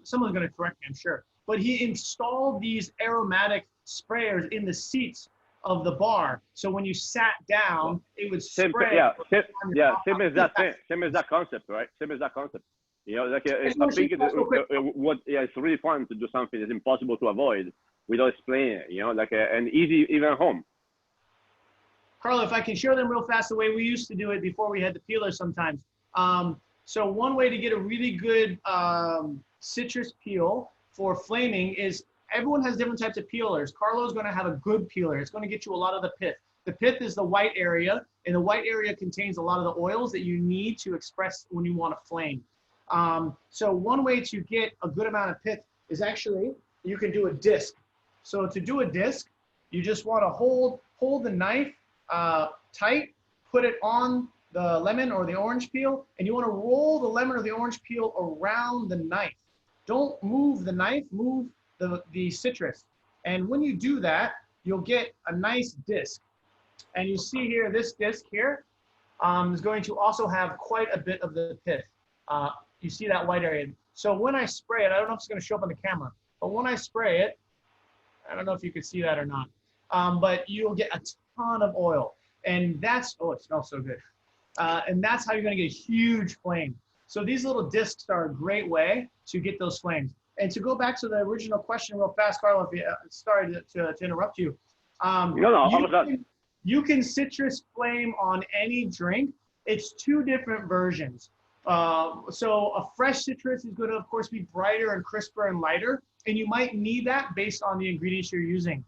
Someone's going to correct me, I'm sure. But he installed these aromatic sprayers in the seats of the bar. So when you sat down, it would spray. Same as that concept, right? Same as that concept. You know, like I think it's really fun to do something that's impossible to avoid without explaining it. You know, like and easy even at home. Carlo, if I can show them real fast the way we used to do it before we had the peeler sometimes. So one way to get a really good citrus peel for flaming is everyone has different types of peelers. Carlo's going to have a good peeler. It's going to get you a lot of the pith. The pith is the white area, and the white area contains a lot of the oils that you need to express when you want to flame. So one way to get a good amount of pith is actually, you can do a disc. So to do a disc, you just want to hold the knife tight, put it on the lemon or the orange peel, and you want to roll the lemon or the orange peel around the knife. Don't move the knife, move the citrus. And when you do that, you'll get a nice disc. And you see here, this disc here is going to also have quite a bit of the pith. You see that white area. So when I spray it, I don't know if it's going to show up on the camera, but when I spray it, I don't know if you can see that or not, but you'll get a ton of oil. And that's, oh, it smells so good. And that's how you're going to get a huge flame. So these little discs are a great way to get those flames. And to go back to the original question real fast, Carlo, if you, sorry to interrupt you. You can citrus flame on any drink. It's two different versions. So a fresh citrus is going to, of course, be brighter and crisper and lighter. And you might need that based on the ingredients you're using.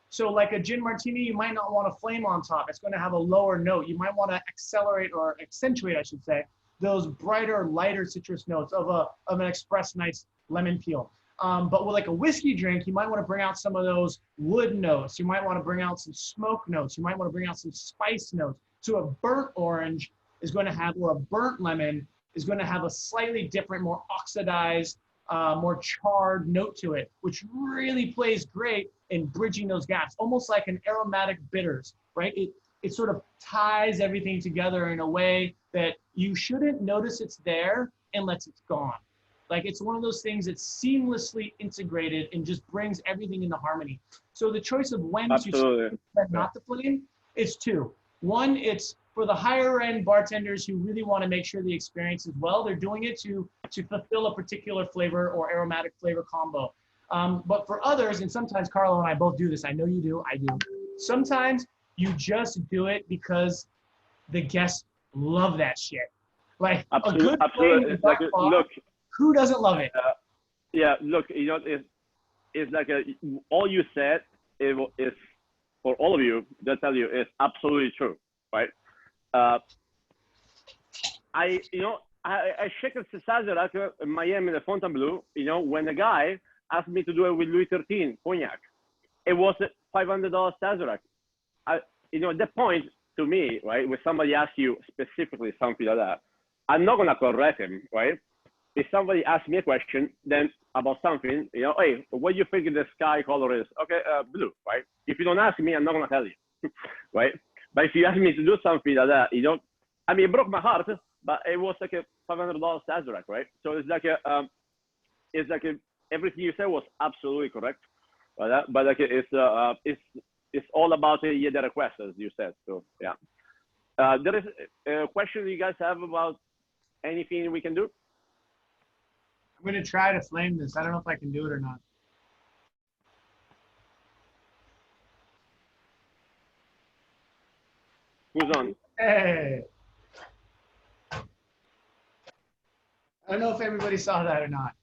So like a gin martini, you might not want to flame on top. It's going to have a lower note. You might want to accelerate or accentuate, I should say, those brighter, lighter citrus notes of an expressed nice lemon peel. But with like a whiskey drink, you might want to bring out some of those wood notes. You might want to bring out some smoke notes. You might want to bring out some spice notes. So a burnt orange is going to have, or a burnt lemon is going to have a slightly different, more oxidized, more charred note to it, which really plays great in bridging those gaps, almost like an aromatic bitters, right? It sort of ties everything together in a way that you shouldn't notice it's there unless it's gone. Like it's one of those things that's seamlessly integrated and just brings everything into harmony. So the choice of when to flame and not to flame is two. One, it's for the higher end bartenders who really want to make sure the experience is well. They're doing it to fulfill a particular flavor or aromatic flavor combo. But for others, and sometimes Carlo and I both do this, I know you do, I do. Sometimes you just do it because the guests love that shit. Like a good flame in the dark bar, look, who doesn't love it? Yeah, look, you know, it's like all you said is for all of you, they'll tell you, is absolutely true, right? I shaken the Sazerac in Miami, the Fontainebleau, when a guy asked me to do it with Louis XIII cognac. It was $500 Sazerac. At that point, to me, right, when somebody asks you specifically something like that, I'm not gonna correct him, right? If somebody asks me a question then about something, hey, what do you think the sky color is? Okay, blue, right? If you don't ask me, I'm not gonna tell you, right? But if you ask me to do something like that, I mean, it broke my heart, but it was like a $500 Sazerac, right? So it's like everything you said was absolutely correct, but like it's all about the request, as you said. So yeah, there is a question you guys have about anything we can do. I'm going to try to flame this. I don't know if I can do it or not. Who's on? Hey. I don't know if everybody saw that or not,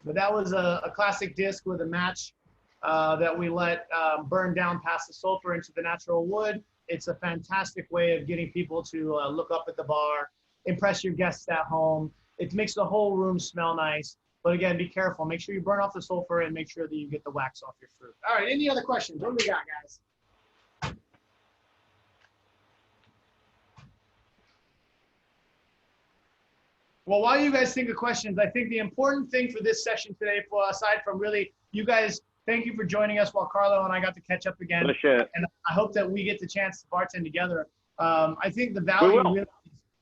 but that was a classic disc with a match that we let burn down past the sulfur into the natural wood. It's a fantastic way of getting people to look up at the bar, impress your guests at home. It makes the whole room smell nice. But again, be careful. Make sure you burn off the sulfur and make sure that you get the wax off your fruit. All right, any other questions? What do we got, guys? Well, while you guys think of questions, I think the important thing for this session today, aside from really you guys, thank you for joining us while Carlo and I got to catch up again. And I hope that we get the chance to bartend together. I think the value really is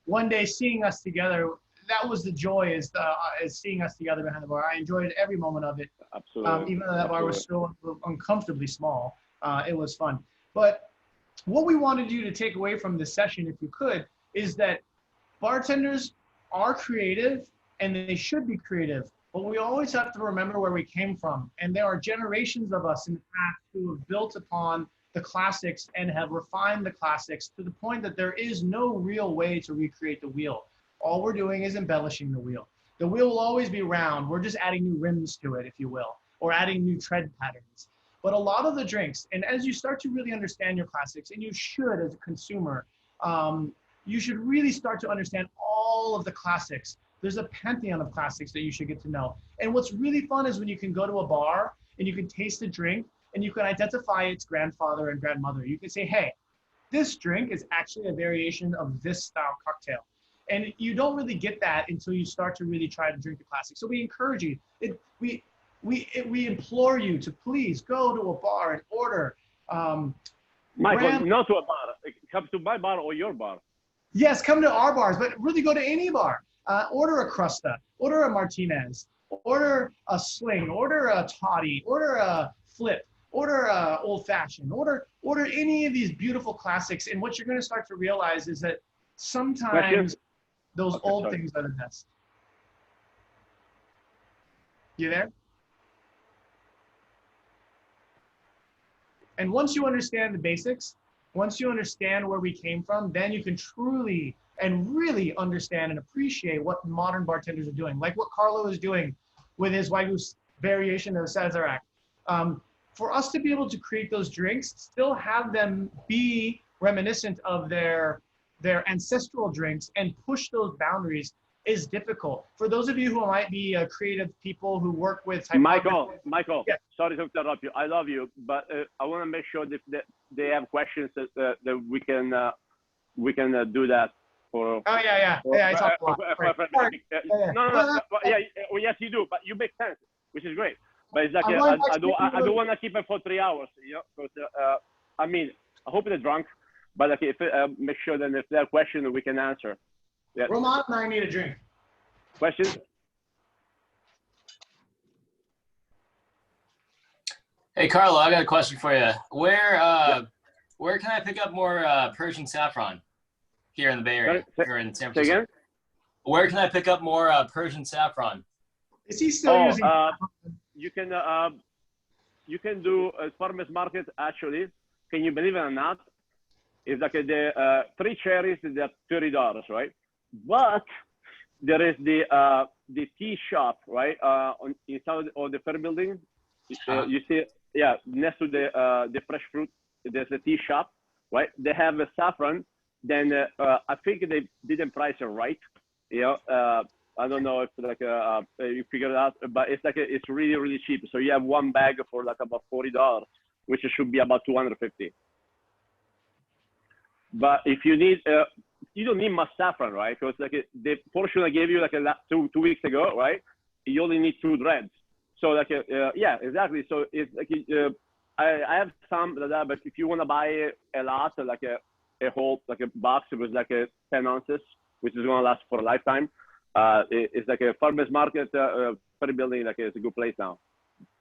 one day seeing us together. That was the joy, is seeing us together behind the bar. I enjoyed every moment of it. Absolutely. Even though that bar was so uncomfortably small, it was fun. But what we wanted you to take away from this session, if you could, is that bartenders are creative and they should be creative, but we always have to remember where we came from. And there are generations of us in the past who have built upon the classics and have refined the classics to the point that there is no real way to recreate the wheel. All we're doing is embellishing the wheel. The wheel will always be round. We're just adding new rims to it, if you will, or adding new tread patterns. But a lot of the drinks, and as you start to really understand your classics, and you should as a consumer, you should really start to understand all of the classics. There's a pantheon of classics that you should get to know. And what's really fun is when you can go to a bar and you can taste the drink and you can identify its grandfather and grandmother. You can say, hey, this drink is actually a variation of this style cocktail. And you don't really get that until you start to really try to drink the classics. So we encourage you, we implore you to please go to a bar and order. Michael, not to a bar. Come to my bar or your bar. Yes, come to our bars, but really go to any bar. Order a Crusta, order a Martinez, order a Sling, order a Toddy, order a Flip, order a Old Fashioned, order any of these beautiful classics. And what you're going to start to realize is that sometimes those old things are the best. You there? And once you understand the basics, once you understand where we came from, then you can truly and really understand and appreciate what modern bartenders are doing, like what Carlo is doing with his Wagyu variation of Sazerac. For us to be able to create those drinks, still have them be reminiscent of their ancestral drinks and push those boundaries is difficult. For those of you who might be creative people who work with Michael, yeah. Sorry to interrupt you. I love you, but I want to make sure that they have questions that we can do that for. Oh yeah. I talk a lot. No. Yes, you do, but you make sense, which is great. But it's like I don't want to keep it for 3 hours, Because I mean, I hope they're drunk, but like if make sure that if there are questions we can answer. Yeah. Roman and I need a drink. Questions? Hey, Carlo, I got a question for you. Where can I pick up more Persian saffron here in the Bay Area or in San Francisco? Say again? Where can I pick up more Persian saffron? Is he still using? You can do a farmer's market actually. Can you believe it or not? It's like the 3 cherries is at $30, right? But there is the tea shop, right? Inside of the Fair building. You see, yeah, next to the fresh fruit, there's a tea shop, right? They have a saffron. Then I think they didn't price it right. You know, I don't know if like you figured it out, but it's like it's really really cheap. So you have one bag for like about $40, which should be about $250. But if you need, you don't need much saffron, right? Because like the portion I gave you like two weeks ago, right? You only need 2 dreads. So like yeah, exactly. So it's like I have some, but if you want to buy a lot, like a whole like a box with like 10 ounces, which is gonna last for a lifetime. It's like a farmer's market per building. Like it's a good place now,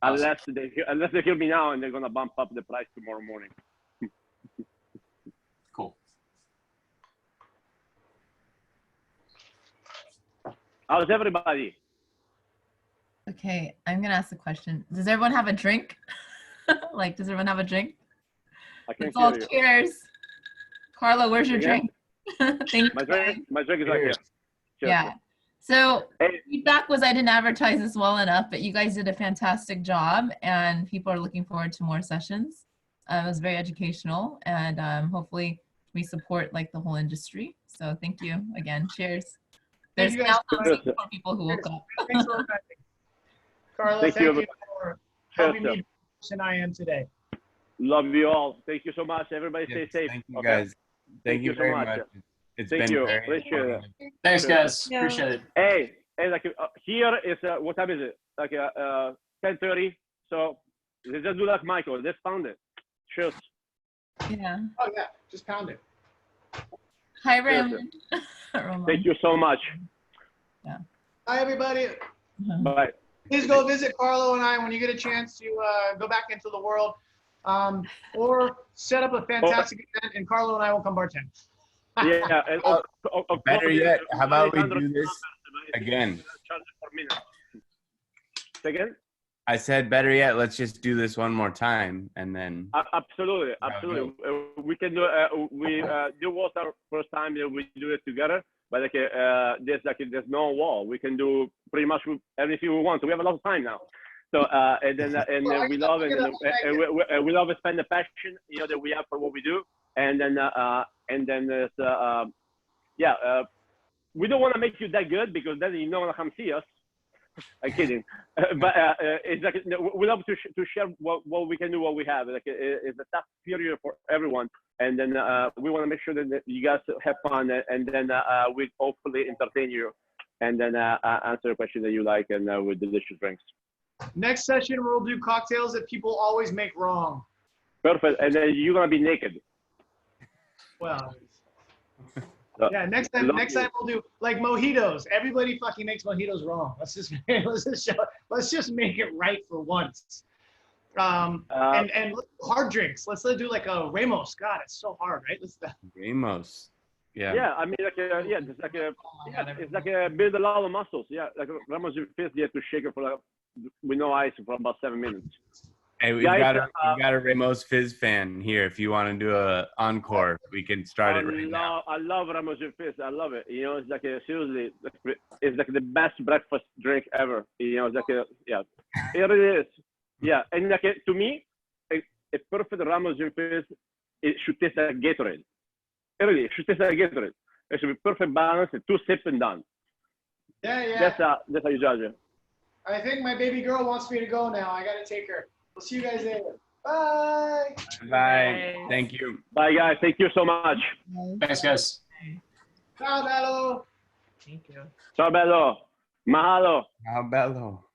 Awesome. unless they hear me now and they're gonna bump up the price tomorrow morning. Cool. How's everybody? Okay, I'm gonna ask a question. Does everyone have a drink? Like, does everyone have a drink? I can't Let's all hear you. cheers. Carlo, where's your Again? drink? Thank you. My drink is right here. Cheers. Yeah. So Hey. feedback was I didn't advertise this well enough, but you guys did a fantastic job, and people are looking forward to more sessions. It was very educational, and hopefully we support like the whole industry. So thank you again. Cheers. Thank There's you guys now so something much. for people who woke up. Thanks for attending. Carlo, Thank thank you. you for helping me be the person I am today. Love you all. Thank you so much. Everybody Yes, stay safe. thank you Okay? guys. Thank you so very much. much. It's Thank been you. very Appreciate it. informative. Thanks, guys. Yeah. Appreciate it. Hey, like here is what time is it? Like 10:30. So let's just do like Michael. Let's pound it. Cheers. Yeah. Oh yeah, just pound it. Hi, Cheers. Raymond. Ramon. Thank you so much. Hi everybody. Mhm. Bye. Please go visit Carlo and I when you get a chance to go back into the world, or set up a fantastic event, and Carlo and I will come bartend. Yeah. And Better yet, how about we do this again? Say again? I said better yet, let's just do this one more time and then Absolutely, absolutely. We can do. It was our first time that we do it together, but like there's no wall. We can do pretty much everything we want. So we have a lot of time now. So we love it. And we love to spend the passion, you know, that we have for what we do. And then there's we don't want to make you that good because then you don't want to come see us. I'm kidding, but it's like we love to share what we can do, what we have. Like it's a tough period for everyone, and then we want to make sure that you guys have fun, and then we hopefully entertain you, and then answer a question that you like, and with delicious drinks. Next session we'll do cocktails that people always make wrong. Perfect, and then you're gonna be naked. Well. Yeah, next time we'll do like mojitos. Everybody fucking makes mojitos wrong. Let's just make it right for once. And hard drinks. Let's do like a Ramos. God, it's so hard, right? Ramos. Yeah. Yeah, I mean, it's like a build a lot of muscles. Yeah, like Ramos Fizz, you have to shake it for with no ice for about 7 minutes. Hey, we've got a Ramos Fizz fan here. If you want to do a encore, we can start it right now. I love Ramos Fizz. I love it. You know, it's like seriously, it's like the best breakfast drink ever. You know, it's like it really is. Yeah, and like to me, a perfect Ramos Fizz, it should taste like Gatorade. It really, it should taste like Gatorade. It should be perfect balance. 2 sips and done. Yeah. That's how you judge it. I think my baby girl wants me to go now. I gotta take her. We'll see you guys later. Bye. Bye. Thank you. Bye, guys. Thank you so much. Thanks, guys. Ciao, bello. Thank you. Ciao, bello. Mahalo. How bello.